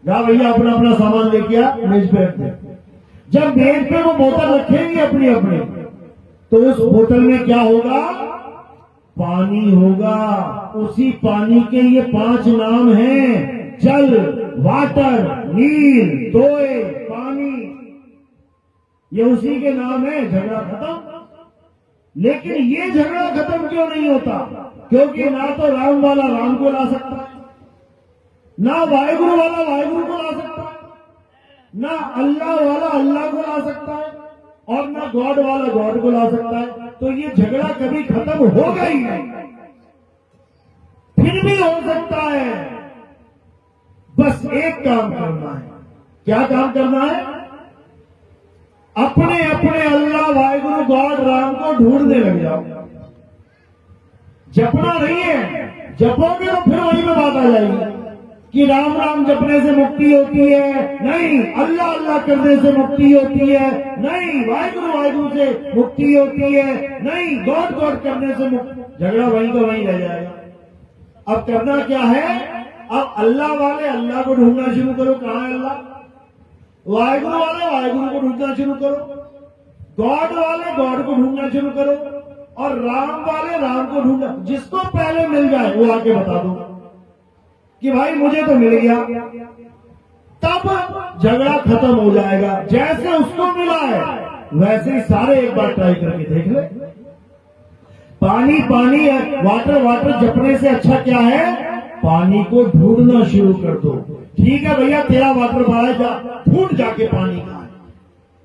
जा भैया अपना अपना सामान लेके आ, मेज पे रख दे। जब मेज पे वो बोतल रखेंगे अपनी अपनी, तो उस बोतल में क्या होगा? पानी होगा। उसी पानी के ये 5 नाम हैं, जल, वाटर, नीर, तोय, पानी। ये उसी के नाम है। झगड़ा खत्म। लेकिन ये झगड़ा खत्म क्यों नहीं होता? क्योंकि ना तो राम वाला राम को ला सकता है, ना वाहिगुरु वाला वाहिगुरु को ला सकता है, ना अल्लाह वाला अल्लाह को ला सकता है, और ना गॉड वाला गॉड को ला सकता है। तो ये झगड़ा कभी खत्म होगा ही नहीं। फिर भी हो सकता है, बस एक काम करना है। क्या काम करना है? अपने अपने अल्लाह वाहिगुरु गॉड राम को ढूंढने लग जाओ। जपना नहीं है, जपोगे तो फिर वहीं पे बात आ जाएगी कि राम राम जपने से मुक्ति होती है, नहीं अल्लाह अल्लाह करने से मुक्ति होती है, नहीं वाहिगुरु वाहिगुरु से मुक्ति होती है, नहीं गॉड गॉड करने से मुक्ति। झगड़ा वहीं का वहीं रह जाएगा। अब करना क्या है? अब अल्लाह वाले अल्लाह को ढूंढना शुरू करो। कहां है अल्लाह? वाहिगुरु वाले वाहिगुरु को ढूंढना शुरू करो, गॉड वाले गॉड को ढूंढना शुरू करो, और राम वाले राम को ढूंढना। जिसको पहले मिल जाए वो आके बता दो कि भाई मुझे तो मिल गया, तब झगड़ा खत्म हो जाएगा। जैसे उसको मिला है वैसे ही सारे एक बार ट्राई करके देख ले। पानी पानी वाटर वाटर जपने से अच्छा क्या है? पानी को ढूंढना शुरू कर दो। ठीक है भैया, तेरा वाटर बड़ा है, जा ढूंढ जाके पानी का।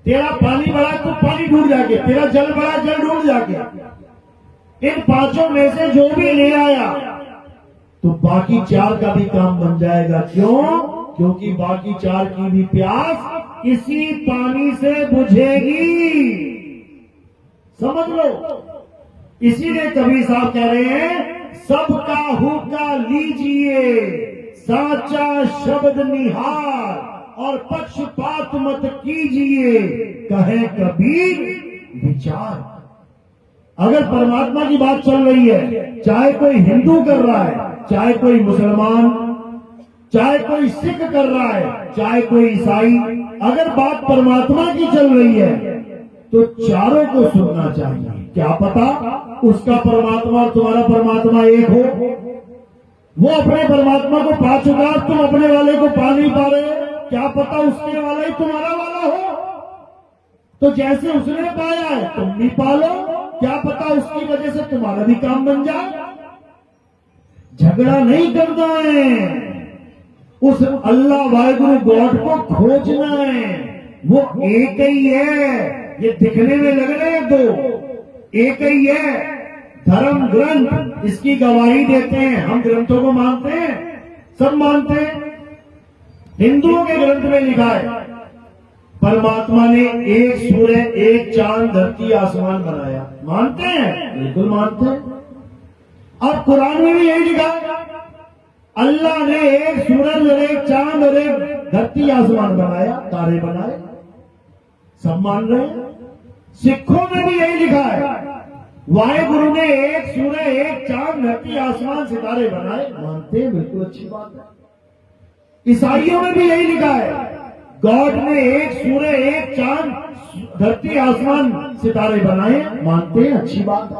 तेरा पानी बड़ा है तो पानी ढूंढ जाके, तेरा जल बड़ा है जल ढूंढ जाके। इन 5 में से जो भी ले आया तो बाकी 4 का भी काम बन जाएगा। क्यों? क्योंकि बाकी 4 की भी प्यास इसी पानी से बुझेगी। समझ लो। इसीलिए कबीर साहब कह रहे हैं सबका हुक्का लीजिए, साचा शब्द निहार और पक्षपात मत कीजिए, कहे कबीर विचार। अगर परमात्मा की बात चल रही है, चाहे कोई हिंदू कर रहा है, चाहे कोई मुसलमान, चाहे कोई सिख कर रहा है, चाहे कोई ईसाई, अगर बात परमात्मा की चल रही है तो चारों को सुनना चाहिए। क्या पता उसका परमात्मा और तुम्हारा परमात्मा एक हो। वो अपने परमात्मा को पा चुका, तुम अपने वाले को पा नहीं पा रहे, क्या पता उसके वाला ही तुम्हारा वाला हो। तो जैसे उसने पाया है तुम भी पालो, क्या पता उसकी वजह से तुम्हारा भी काम बन जाए। झगड़ा नहीं करना है, उस अल्लाह वाहिगुरु गॉड को खोजना है। वो एक ही है, ये दिखने में लग रहे हैं दो, एक ही है। धर्म ग्रंथ इसकी गवाही देते हैं, हम ग्रंथों को मानते हैं, सब मानते हैं। हिंदुओं के ग्रंथ में लिखा है परमात्मा ने एक सूर्य, एक चांद, धरती, आसमान बनाया। मानते हैं, बिल्कुल मानते हैं। और कुरान में भी यही लिखा है, अल्लाह ने एक सूरज और एक चांद और एक धरती आसमान बनाया, तारे बनाए, सब मान रहे हैं। सिखों में भी यही लिखा है, वाहेगुरु ने एक सूर्य, एक चांद, धरती, आसमान, सितारे बनाए, मानते हैं, बिल्कुल अच्छी बात है। ईसाइयों में भी यही लिखा है, गॉड ने एक सूर्य, एक चांद, धरती, आसमान, सितारे बनाए, मानते हैं, अच्छी बात है।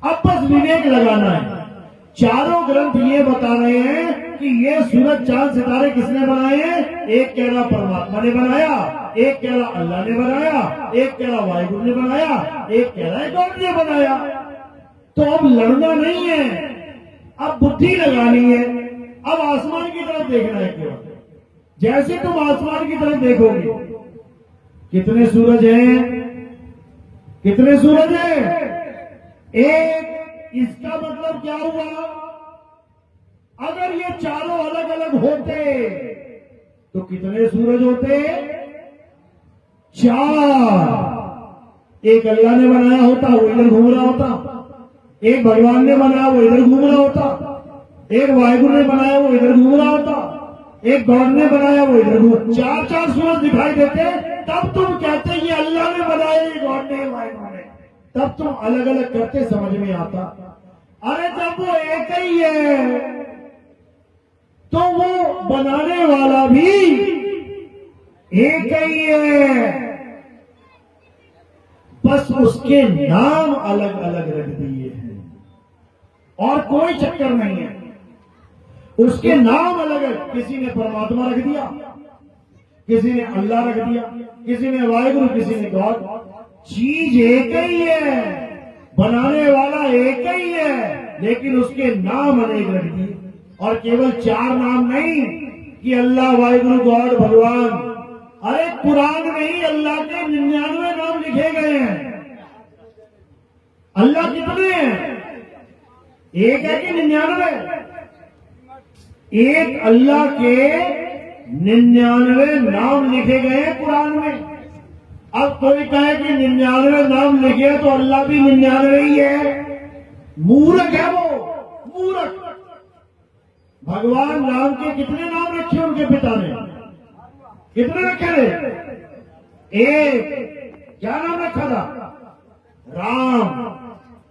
अब बस विवेक लगाना है। चारों ग्रंथ ये बता रहे हैं कि ये सूरज, चांद, सितारे किसने बनाए हैं? एक कह रहा परमात्मा ने बनाया, एक कह रहा अल्लाह ने बनाया, एक कह रहा वाहिगुरु ने बनाया, एक कह रहा है गॉड ने बनाया। तो अब लड़ना नहीं है, अब बुद्धि लगानी है, अब आसमान की तरफ देखना है केवल। जैसे तुम आसमान की तरफ देखोगे, कितने सूरज हैं? कितने सूरज हैं? एक। इसका मतलब क्या हुआ? अगर ये चारों अलग अलग होते तो कितने सूरज होते? चार। एक अल्लाह ने बनाया होता, वो इधर घूम रहा होता। एक भगवान ने बनाया, वो इधर घूम रहा होता। एक वाहिगुरु ने बनाया, वो इधर घूम रहा होता। एक गॉड ने बनाया, वो इधर घूम। चार चार सूरज दिखाई देते, तब तुम कहते ये अल्लाह ने बनाया, ये गॉड ने, वाहिगुरु ने। तब तुम अलग अलग करते, समझ में आता। अरे जब वो एक ही है तो वो बनाने वाला भी एक ही है, बस उसके नाम अलग अलग रख दिए हैं और कोई चक्कर नहीं है। उसके नाम अलग है, किसी ने परमात्मा रख दिया, किसी ने अल्लाह रख दिया, किसी ने वाहिगुरु, किसी ने गॉड। चीज एक ही है, बनाने वाला एक ही है, लेकिन उसके नाम अनेक रख दिए। और केवल चार नाम नहीं कि अल्लाह, वाहिगुरु, गॉड, भगवान। अरे कुरान में ही अल्लाह के 99 नाम लिखे गए हैं। अल्लाह कितने हैं? एक है कि 99? एक अल्लाह के 99 नाम लिखे गए हैं कुरान में। अब कोई कहे कि 99 नाम लिखे तो अल्लाह भी 99 ही है, मूर्ख है वो, मूर्ख। भगवान राम के कितने नाम रखे उनके पिता ने? कितने रखे थे? एक। क्या नाम रखा था? राम।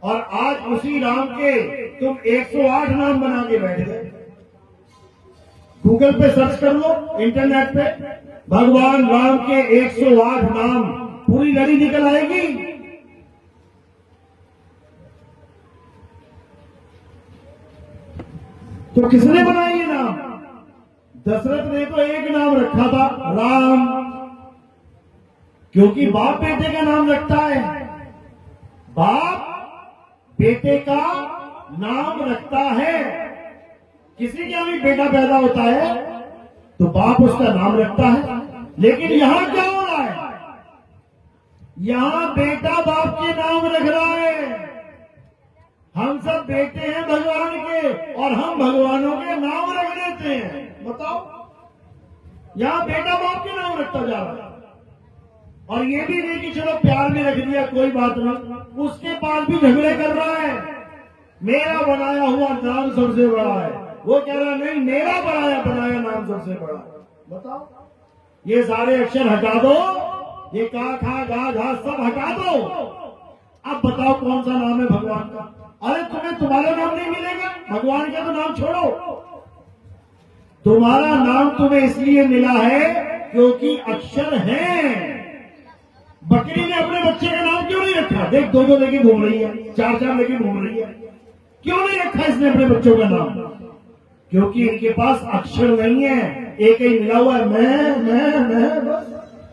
और आज उसी राम के तुम 108 नाम बना के बैठ गए। गूगल पे सर्च कर लो, इंटरनेट पे, भगवान राम के 108 नाम, पूरी लड़ी निकल आएगी। तो किसने बनाए ये नाम? दशरथ ने तो एक नाम रखा था, राम, क्योंकि बाप बेटे का नाम रखता है। बाप बेटे का नाम रखता है। किसी का भी बेटा पैदा होता है तो बाप उसका नाम रखता है। लेकिन यहां क्या हो रहा है? यहां बेटा बाप के नाम रख रहा है। हम सब बेटे हैं भगवान के और हम भगवानों के नाम रख देते हैं। बताओ, यहां बेटा बाप के नाम रखता जा रहा है। और ये भी नहीं कि चलो प्यार में रख दिया, कोई बात नहीं, उसके पास भी झगड़े कर रहा है। मेरा बनाया हुआ नाम सबसे बड़ा है, वो कह रहा नहीं, मेरा बनाया बनाया नाम सबसे बड़ा। बताओ, ये सारे अक्षर हटा दो, ये का खा गा घा सब हटा दो। अब बताओ कौन सा नाम है भगवान का? अरे तुम्हें तुम्हारा नाम नहीं मिलेगा, भगवान का तो नाम छोड़ो। तुम्हारा नाम तुम्हें इसलिए मिला है क्योंकि अक्षर हैं। बकरी ने अपने बच्चे का नाम क्यों नहीं रखा? देख, दो दो लेके घूम रही है, चार चार लेके घूम रही है। क्यों नहीं रखा इसने अपने बच्चों का नाम? क्योंकि इनके पास अक्षर नहीं है, एक ही मिला हुआ है, मैं बस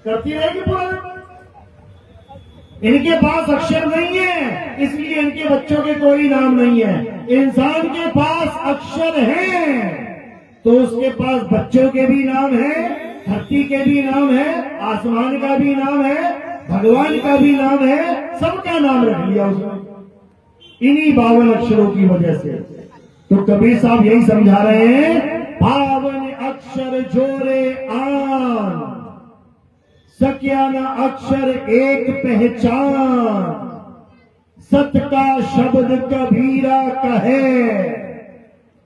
करती रहेगी पूरा। इनके पास अक्षर नहीं है, इसलिए इनके बच्चों के कोई नाम नहीं है। इंसान के पास अक्षर है तो उसके पास बच्चों के भी नाम है, धरती के भी नाम है, आसमान का भी नाम है, भगवान का भी नाम है, सबका नाम रख लिया उसने इन्हीं 52 अक्षरों की वजह से। तो कबीर साहब यही समझा रहे हैं, 52 अक्षर जोरे आन, सकिया न अक्षर एक पहचान, सत का शब्द कबीरा कहे,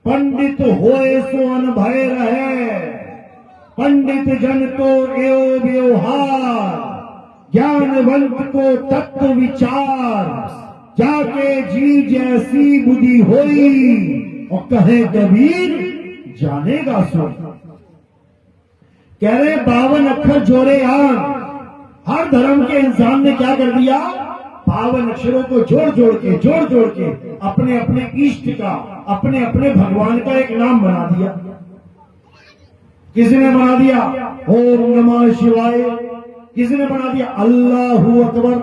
पंडित होए सो अनभय रहे, पंडित जन को एवं व्यवहार, ज्ञानवंत को तत्व विचार, जाके जी जैसी बुद्धि होई, और कहे कबीर जानेगा सो। कह रहे 52 अक्षर जोड़े आन। हर धर्म के इंसान ने क्या कर दिया? 52 अक्षरों को जोड़ जोड़ के अपने अपने इष्ट का, अपने अपने भगवान का एक नाम बना दिया। किसी ने बना दिया ओम नमः शिवाय, किसी ने बना दिया अल्लाहू अकबर,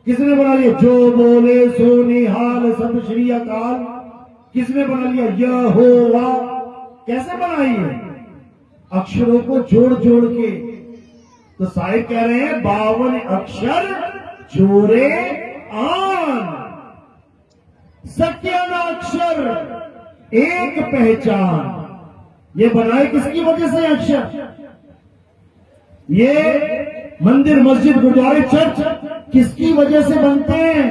किसी ने बना दिया जो बोले सो निहाल सत श्री अकाल, किसी ने बना लिया यहोवा। कैसे बनाई है? अक्षरों को जोड़ जोड़ के। तो साहिब कह रहे हैं 52 अक्षर जोड़े आन, सत्य अक्षर एक पहचान। ये बनाए किसकी वजह से अक्षर? ये मंदिर मस्जिद गुरुद्वारे चर्च किसकी वजह से बनते हैं?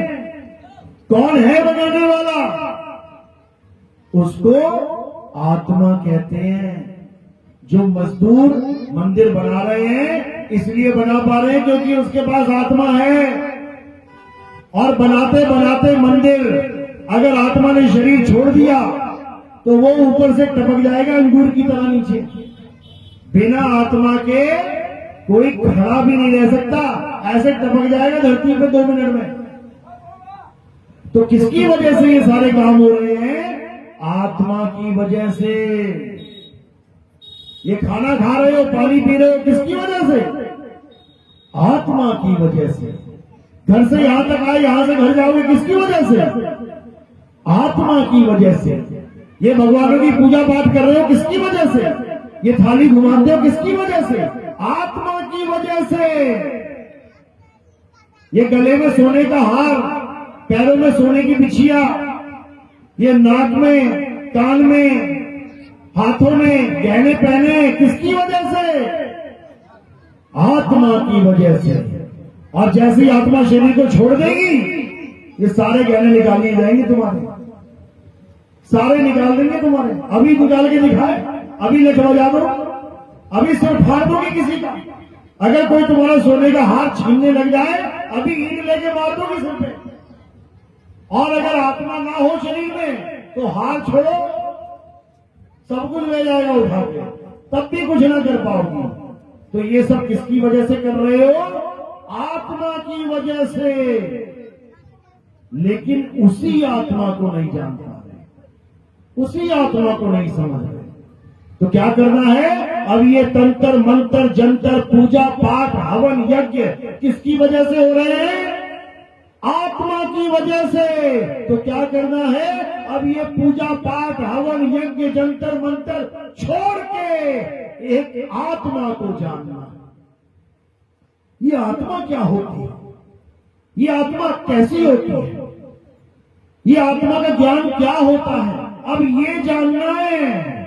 कौन है बनाने वाला? उसको आत्मा कहते हैं। जो मजदूर मंदिर बना रहे हैं इसलिए बना पा रहे हैं क्योंकि उसके पास आत्मा है। और बनाते बनाते मंदिर अगर आत्मा ने शरीर छोड़ दिया तो वो ऊपर से टपक जाएगा अंगूर की तरह नीचे। बिना आत्मा के कोई खड़ा भी नहीं रह सकता, ऐसे टपक जाएगा धरती पे 2 मिनट में। तो किसकी वजह से ये सारे काम हो रहे हैं? आत्मा की वजह से। ये खाना खा रहे हो, पानी पी रहे हो, किसकी वजह से? आत्मा की वजह से। घर से यहां तक आए, यहां से घर जाओगे, किसकी वजह से? आत्मा की वजह से। ये भगवानों की पूजा पाठ कर रहे हो, किसकी वजह से? ये थाली घुमाते हो, किसकी वजह से? आत्मा की वजह से। ये गले में सोने का हार, पैरों में सोने की बिछिया, ये नाक में, कान में, हाथों में गहने पहने, किसकी वजह से? आत्मा की वजह से। और जैसे ही आत्मा शरीर को छोड़ देगी ये सारे गहने निकाल लिए जाएंगे तुम्हारे, सारे निकाल देंगे तुम्हारे। अभी निकाल के दिखाए, अभी लेकर बजा दो, अभी सिर फाड़ दोगे किसी का। अगर कोई तुम्हारा सोने का हार छीनने लग जाए, अभी ईंट लेके मार दोगे सिर पे। और अगर आत्मा ना हो शरीर में तो हार छोड़ो, सब कुछ ले जाएगा उठा के, तब भी कुछ ना कर पाओगे। तो ये सब किसकी वजह से कर रहे हो? आत्मा की वजह से। लेकिन उसी आत्मा को नहीं जान पा रहे, उसी आत्मा को नहीं समझ रहे। तो क्या करना है? अब ये तंत्र मंत्र जंतर पूजा पाठ हवन यज्ञ किसकी वजह से हो रहे हैं? आत्मा की वजह से। तो क्या करना है? अब ये पूजा पाठ हवन यज्ञ जंतर मंत्र छोड़ के एक आत्मा को जानना। ये आत्मा क्या होती है? ये आत्मा कैसी होती है? ये आत्मा का ज्ञान क्या होता है? अब ये जानना है।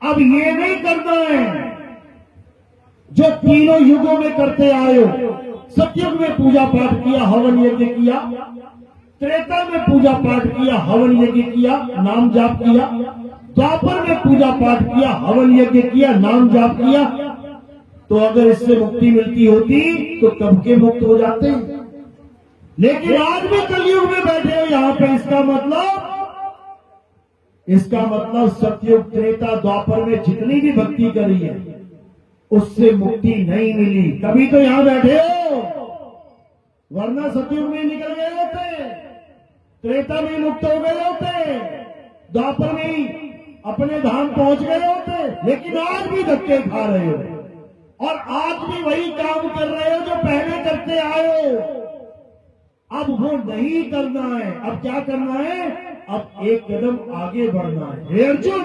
अब ये नहीं करना है जो तीनों युगों में करते आए हो। सतयुग में पूजा पाठ किया, हवन यज्ञ किया, त्रेता में पूजा पाठ किया, हवन यज्ञ किया, नाम जाप किया, द्वापर में पूजा पाठ किया, हवन यज्ञ किया, नाम जाप किया, तो अगर इससे मुक्ति मिलती होती तो कब के मुक्त हो जाते। लेकिन आज भी कलयुग में बैठे हो यहां पे, इसका मतलब सतयुग त्रेता द्वापर में जितनी भी भक्ति करी है उससे मुक्ति नहीं मिली, तभी तो यहां बैठे हो, वरना सतयुग में निकल गए होते, त्रेता में मुक्त हो गए होते, द्वापर में ही अपने धाम पहुंच गए होते। लेकिन आज भी धक्के खा रहे हो और आज भी वही काम कर रहे हो जो पहले करते आए हो। अब वो नहीं करना है, अब क्या करना है, अब एक कदम आगे बढ़ना है। हे अर्जुन,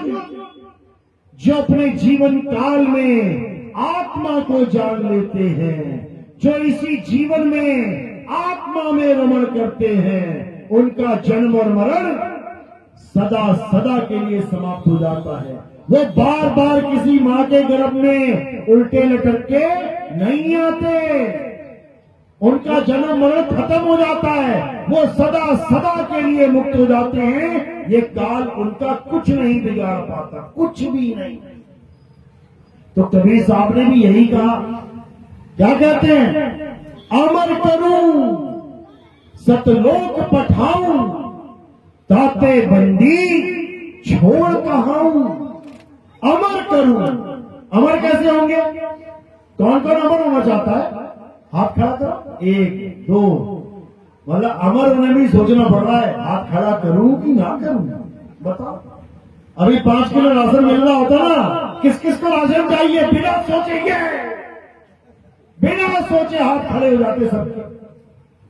जो अपने जीवन काल में आत्मा को जान लेते हैं, जो इसी जीवन में आत्मा में रमण करते हैं, उनका जन्म और मरण सदा सदा के लिए समाप्त हो जाता है। वो बार बार किसी मां के गर्भ में उल्टे लटक के नहीं आते, उनका जन्म मरण खत्म हो जाता है, वो सदा सदा के लिए मुक्त हो जाते हैं। ये काल उनका कुछ नहीं बिगाड़ पाता, कुछ भी नहीं। तो कबीर साहब ने भी यही कहा, क्या कहते हैं, अमर करूं सतलोक पठाऊं, ताते बंदी छोड़ कहाऊं। अमर करूं, अमर कैसे होंगे, कौन कौन अमर होना चाहता है, हाथ खड़ा करो, 1 2, मतलब अमर होने भी सोचना पड़ रहा है, हाथ खड़ा करूं कि ना करूं, बताओ। अभी 5 किलो राशन मिल रहा होता ना, किस किस को राशन चाहिए, बिना सोचेंगे, बिना सोचे हाथ खड़े हो जाते सबके।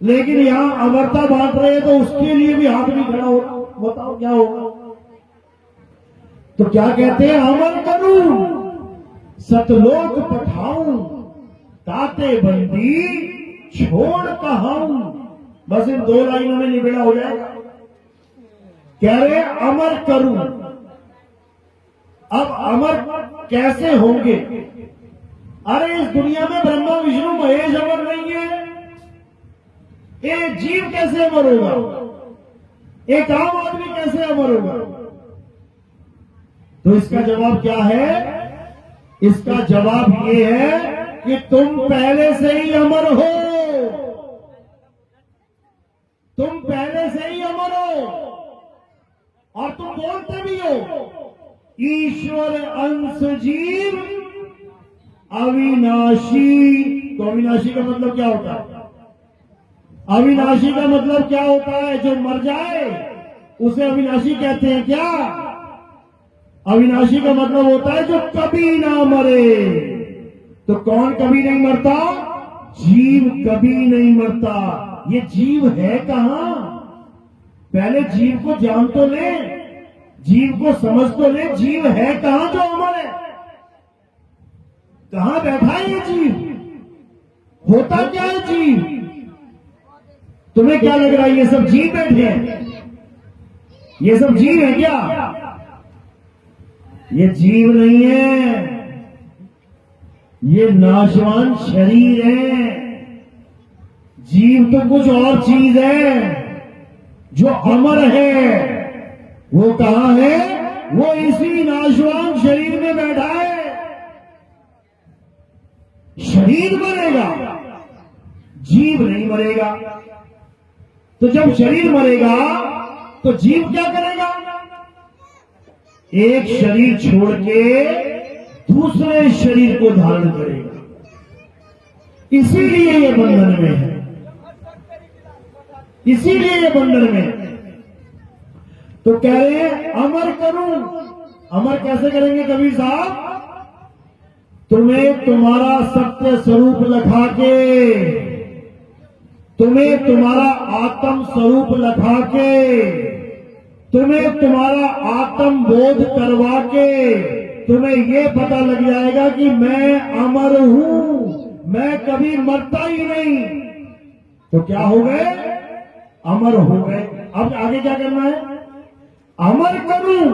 लेकिन यहां अमरता बांट रहे हैं तो उसके लिए भी हाथ भी खड़ा होगा, बताओ क्या होगा। तो क्या कहते हैं, अमर करूं सतलोक पठाऊं, ताते बंदी छोड़ कहाऊं। बस इन 2 लाइनों में निबेड़ा हो जाएगा। कह रहे अमर करूं, अब अमर कैसे होंगे, अरे इस दुनिया में ब्रह्मा विष्णु महेश अमर नहीं है, एक जीव कैसे अमर होगा, एक आम आदमी कैसे अमर होगा। तो इसका जवाब क्या है, इसका जवाब ये है कि तुम पहले से ही अमर हो, तुम पहले से ही अमर हो और तुम बोलते भी हो, ईश्वर अंश जीव अविनाशी। तो अविनाशी का मतलब क्या होता है, अविनाशी का मतलब क्या होता है, जो मर जाए उसे अविनाशी कहते हैं क्या। अविनाशी का मतलब होता है जो कभी ना मरे। तो कौन कभी नहीं मरता, जीव कभी नहीं मरता। ये जीव है कहां, पहले जीव को जान तो ले, जीव को समझ तो ले, जीव है कहां जो अमर है, कहां बैठा है ये जीव, होता क्या है जीव। तुम्हें क्या लग रहा है ये सब जीव बैठे हैं, ये सब जीव है क्या, ये जीव नहीं है, ये नाशवान शरीर है। जीव तो कुछ और चीज है, जो अमर है वो कहां है, वो इसी नाशवान शरीर में बैठा है। शरीर मरेगा, जीव नहीं मरेगा। तो जब शरीर मरेगा तो जीव क्या करेगा, एक शरीर छोड़ के दूसरे शरीर को धारण करेगा। इसीलिए ये बंधन में है, इसीलिए ये बंधन में है। तो कह रहे हैं अमर करूं, अमर कैसे करेंगे कबीर साहब, तुम्हें तुम्हारा सत्य स्वरूप लखा के, तुम्हें तुम्हारा आत्म स्वरूप लखा के, तुम्हें तुम्हारा आत्म बोध करवा के, तुम्हें ये पता लग जाएगा कि मैं अमर हूं, मैं कभी मरता ही नहीं। तो क्या हो गए, अमर हो गए। अब आगे क्या करना है, अमर करूं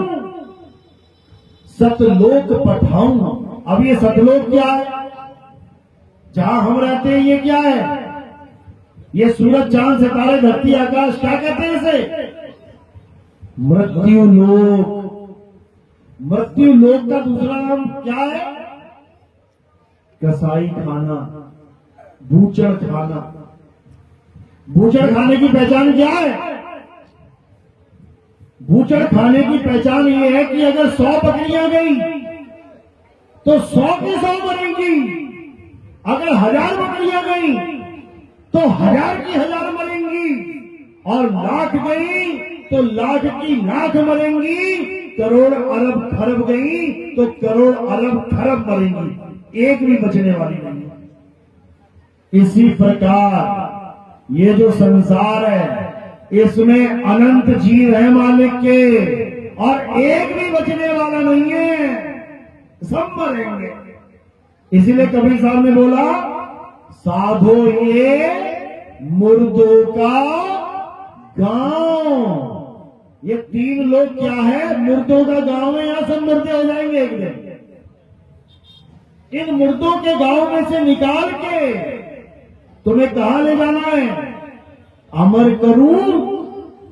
सतलोक पठाऊं। अब ये सतलोक क्या है, जहां हम रहते हैं ये क्या है, ये सूरज चांद सितारे धरती आकाश, क्या कहते हैं इसे, मृत्यु लोक। मृत्यु लोक का दूसरा नाम क्या है? कसाई खाना, बूचड़ खाना। बूचड़ खाने की पहचान क्या है? बूचड़ खाने की पहचान ये है कि अगर 100 बकरियां गई तो 100 की 100 मरेंगी। अगर 1000 बकरियां गई तो 1000 की 1000 मरेंगी। और लाख गई तो लाख की लाख मरेंगी। करोड़ अरब खरब गई तो करोड़ अरब खरब मरेंगी, एक भी बचने वाली नहीं है। इसी प्रकार ये जो संसार है इसमें अनंत जीव है मालिक के, और एक भी बचने वाला नहीं है, सब मरेंगे। इसीलिए कबीर साहब ने बोला, साधो ये मुर्दों का गांव। ये 3 लोग क्या है? मुर्दों का गांव है। यहां सब मुर्दे हो जाएंगे एक दिन। इन मुर्दों के गांव में से निकाल के तुम्हें कहां ले जाना है? अमर करूं,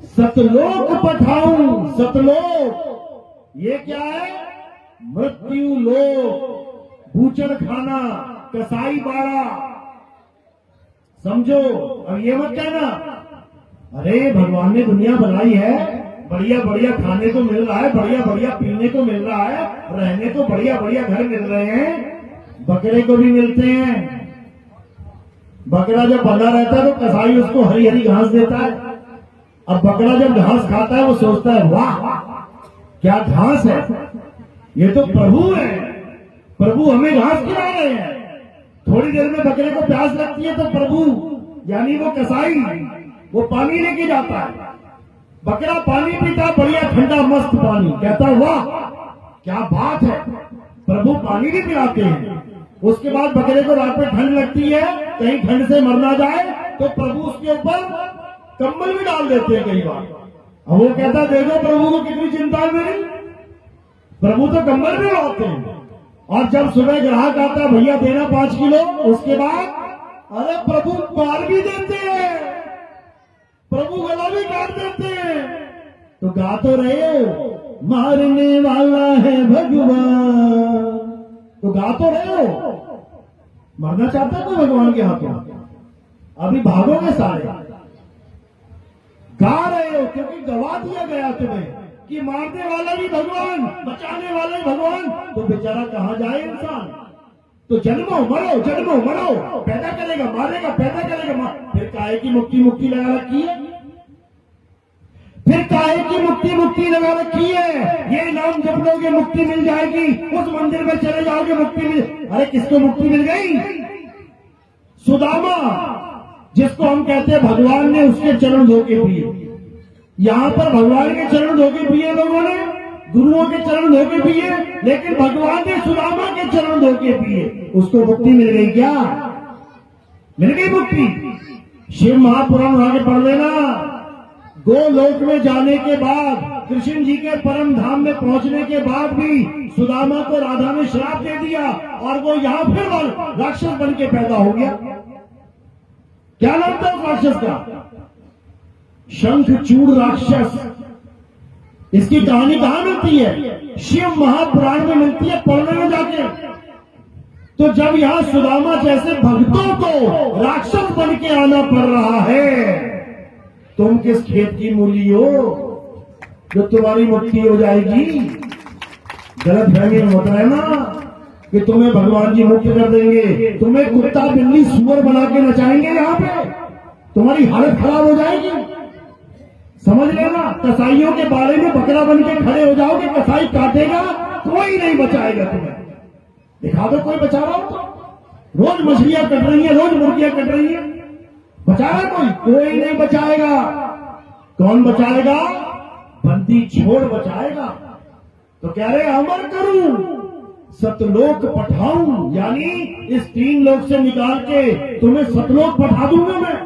सतलोक पठाऊं। सतलोक ये क्या है? मृत्यु लोक, बूचड़ खाना, कसाई बाड़ा। समझो। अब ये मत कहना अरे भगवान ने दुनिया बनाई है, बढ़िया बढ़िया खाने को मिल रहा है, बढ़िया बढ़िया पीने को मिल रहा है, रहने को बढ़िया बढ़िया घर मिल रहे हैं, बकरे को भी मिलते हैं। बकरा जब बंधा रहता है तो कसाई उसको हरी हरी घास देता है। अब बकरा जब घास खाता है वो सोचता है वाह क्या घास है, ये तो प्रभु है, प्रभु हमें घास खिला रहे हैं। थोड़ी देर में बकरे को प्यास लगती है तो प्रभु यानी वो कसाई वो पानी लेके जाता है। बकरा पानी पीता, बढ़िया ठंडा मस्त पानी, कहता वाह क्या बात है, प्रभु पानी भी पिलाते हैं। उसके बाद बकरे को रात में ठंड लगती है, कहीं ठंड से मर ना जाए तो प्रभु उसके ऊपर कंबल भी डाल देते हैं कई बार। अब वो कहता देखो प्रभु को कितनी चिंता है मेरी, प्रभु तो कंबल भी उड़ाते हैं। और जब सुबह ग्राहक आता है भैया देना 5 किलो, उसके बाद अरे प्रभु मार भी देते हैं, प्रभु गला भी काट देते हैं। तो गा तो रहे हो मारने वाला है भगवान, तो गा तो रहे हो। मरना चाहता है तो भगवान के हाथों, अभी भागोगे सारे। गा रहे हो क्योंकि गवा दिया गया तुम्हें कि मारने वाला भी भगवान, बचाने वाला भी भगवान, तो बेचारा कहां जाए इंसान। तो जन्मो मरो, जन्मो मरो, पैदा करेगा मारेगा, पैदा करेगा फिर काहे की मुक्ति मुक्ति लगा रखी है, फिर काहे की मुक्ति मुक्ति लगा रखी है। ये नाम जप लोगे मुक्ति मिल जाएगी, उस मंदिर में चले जाओगे मुक्ति मिल। अरे किसको मुक्ति मिल गई? सुदामा जिसको हम कहते हैं भगवान ने उसके चरण धोके पिए। यहां पर भगवान के चरण धोके पिए लोगों ने, गुरुओं के चरण धोके पिए, लेकिन भगवान ने सुदामा के चरण धोके पिए, उसको मुक्ति मिल गई। क्या मिल गई मुक्ति? शिव महापुराण उठा के पढ़ लेना। गोलोक में जाने के बाद, कृष्ण जी के परम धाम में पहुंचने के बाद भी सुदामा को राधा ने श्राप दे दिया और वो यहां फिर राक्षस बन के पैदा हो गया। क्या नाम था उस राक्षस का? शंखचूड़ राक्षस। इसकी कहानी कहां मिलती है? शिव महापुराण में मिलती है, पढ़ने में जाके। तो जब यहां सुदामा जैसे भक्तों को राक्षस बन के आना पड़ रहा है, तुम किस खेत की मूली हो जो तुम्हारी मुक्ति हो जाएगी? गलत फहमी मत रहना कि तुम्हें भगवान जी मुक्त कर देंगे। तुम्हें कुत्ता बिल्ली सुअर बना के नचाएंगे यहां पे, तुम्हारी हालत खराब हो जाएगी। समझ लेना, कसाईयों के बारे में बकरा बन के खड़े हो जाओगे, कसाई काटेगा, कोई नहीं बचाएगा तुम्हें। दिखा दो कोई बचा रहा हो तो। रोज मछलियां कट रही है, रोज मुर्गियां कट रही है, बचाएगा कोई? कोई नहीं बचाएगा। कौन बचाएगा? बंदी छोड़ बचाएगा। तो कह रहे अमर करूं, सतलोक पठाऊं, यानी इस 3 लोक से निकाल के तुम्हें सतलोक पठा दूंगा मैं।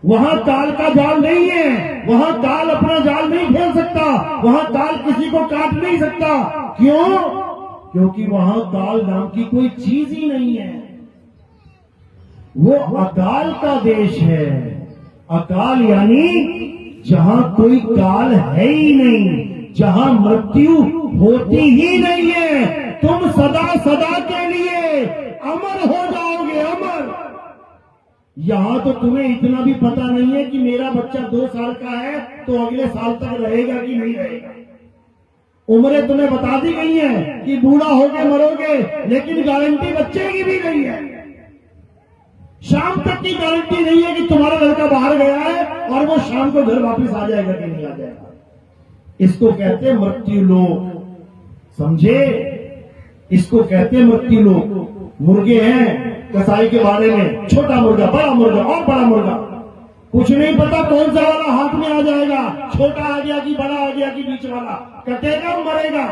वहां काल का जाल नहीं है, वहां काल अपना जाल नहीं खेल सकता, वहां काल किसी को काट नहीं सकता। क्यों? क्योंकि वहां काल नाम की कोई चीज ही नहीं है। वो अकाल का देश है। अकाल यानी जहां कोई काल है ही नहीं, जहां मृत्यु होती ही नहीं है, तुम सदा सदा के लिए अमर हो जाओगे, अमर। यहां तो तुम्हें इतना भी पता नहीं है कि मेरा बच्चा 2 साल का है तो अगले साल तक रहेगा कि नहीं रहेगा। उम्रें तुम्हें बता दी गई है कि बूढ़ा होके मरोगे, लेकिन गारंटी बच्चे की भी नहीं है। शाम तक की गारंटी नहीं है कि तुम्हारा लड़का बाहर गया है और वो शाम को घर वापस आ जाएगा कि नहीं आ जाएगा। इसको कहते हैं मृत्यु लोक, समझे? इसको कहते हैं मृत्यु लोक। मुर्गे हैं कसाई के बारे में, छोटा मुर्गा, बड़ा मुर्गा और बड़ा मुर्गा, कुछ नहीं पता कौन सा वाला हाथ में आ जाएगा, छोटा आ गया कि बड़ा आ गया कि बीच वाला, कटेगा मरेगा।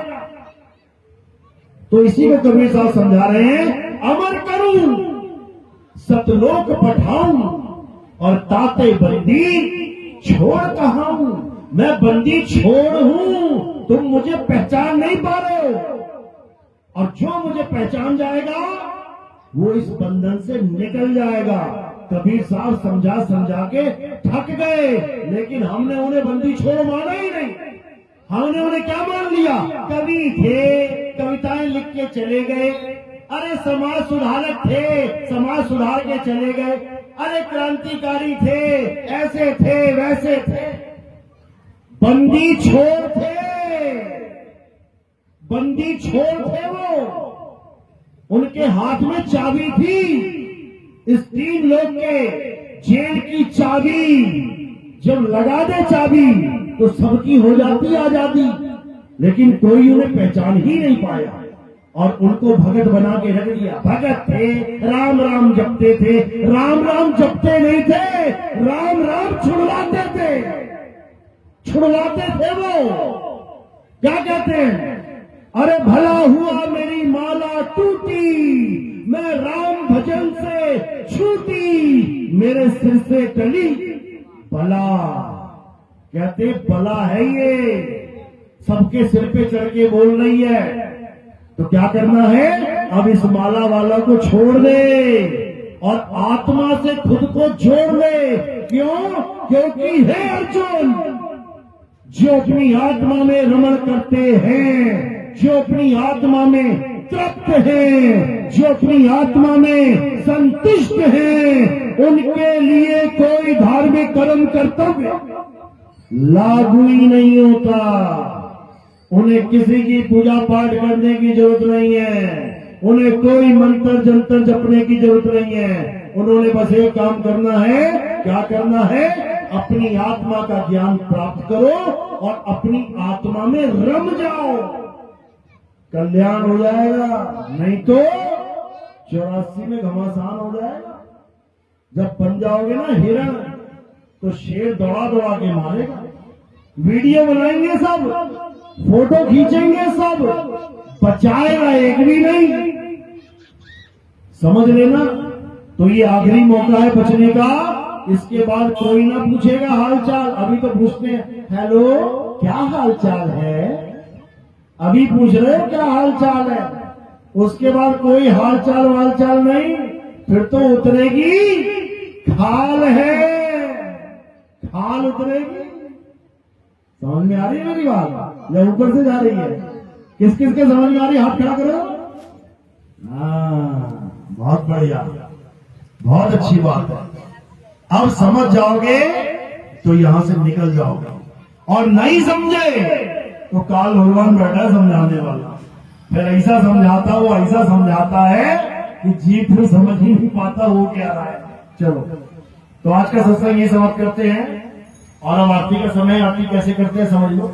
तो इसी को कबीर साहब समझा रहे हैं, अमर करूं सतलोक पठाऊं और ताते बंदी छोड़ कहाऊं। मैं बंदी छोड़ हूं, तुम मुझे पहचान नहीं पा रहे हो, और जो मुझे पहचान जाएगा वो इस बंधन से निकल जाएगा। कबीर साहब समझा समझा के थक गए, लेकिन हमने उन्हें बंदी छोड़ माना ही नहीं। हमने उन्हें क्या मान लिया? कवि थे, कविताएं लिख के चले गए। अरे समाज सुधारक थे, समाज सुधार के चले गए। अरे क्रांतिकारी थे, ऐसे थे वैसे थे। बंदी छोड़ थे, बंदी छोड़ थे वो। उनके हाथ में चाबी थी, इस 3 लोग के जेल की चाबी। जब लगा दे चाबी तो सबकी हो जाती आजादी, लेकिन कोई उन्हें पहचान ही नहीं पाया और उनको भगत बना के रख दिया। भगत थे, राम राम जपते थे, राम राम जपते नहीं थे, राम राम छुड़वाते थे, छुड़वाते थे। वो क्या कहते हैं? अरे भला हुआ मेरी माला टूटी, मैं राम भजन से छूटी, मेरे सिर से टली बला। कहते बला है ये, सबके सिर पे चढ़ के बोल रही है। तो क्या करना है? अब इस माला वाला को छोड़ दे और आत्मा से खुद को जोड़ ले। क्यों? क्योंकि है अर्जुन, जो अपनी आत्मा में रमण करते हैं, जो अपनी आत्मा में तृप्त हैं, जो अपनी आत्मा में संतुष्ट हैं, उनके लिए कोई धार्मिक कर्म कर्तव्य लागू ही नहीं होता। उन्हें किसी की पूजा पाठ करने की जरूरत नहीं है, उन्हें कोई मंत्र जंतर जपने की जरूरत नहीं है। उन्होंने बस एक काम करना है। क्या करना है? अपनी आत्मा का ज्ञान प्राप्त करो और अपनी आत्मा में रम जाओ, कल्याण हो जाएगा। नहीं तो 84 में घमासान हो जाएगा। जब बन जाओगे ना हिरण, तो शेर दौड़ा दौड़ा के मारेगा। वीडियो बनाएंगे सब, फोटो खींचेंगे सब, बचाएगा एक भी नहीं। समझ लेना। तो ये आखिरी मौका है बचने का। इसके बाद कोई ना पूछेगा हालचाल। अभी तो पूछते हैं, हेलो क्या हालचाल है, अभी पूछ रहे हो क्या हालचाल है। उसके बाद कोई हालचाल वालचाल नहीं। फिर तो उतरेगी खाल है, खाल उतरेगी। समझ में आ रही है मेरी बात या ऊपर से जा रही है? किस किस के समझ में आ रही है? हाथ खड़ा करो। हाँ, बहुत बढ़िया, बहुत अच्छी बात है। अब समझ जाओगे तो यहां से निकल जाओगे, और नहीं समझे तो काल भगवान बैठा है समझाने वाला। फिर ऐसा समझाता, वो ऐसा समझाता है कि जीव फिर समझ ही नहीं पाता वो क्या रहा है। चलो, तो आज का सत्संग ये समाप्त करते हैं। और अब आरती का समय, आरती कैसे करते हैं समझ लो।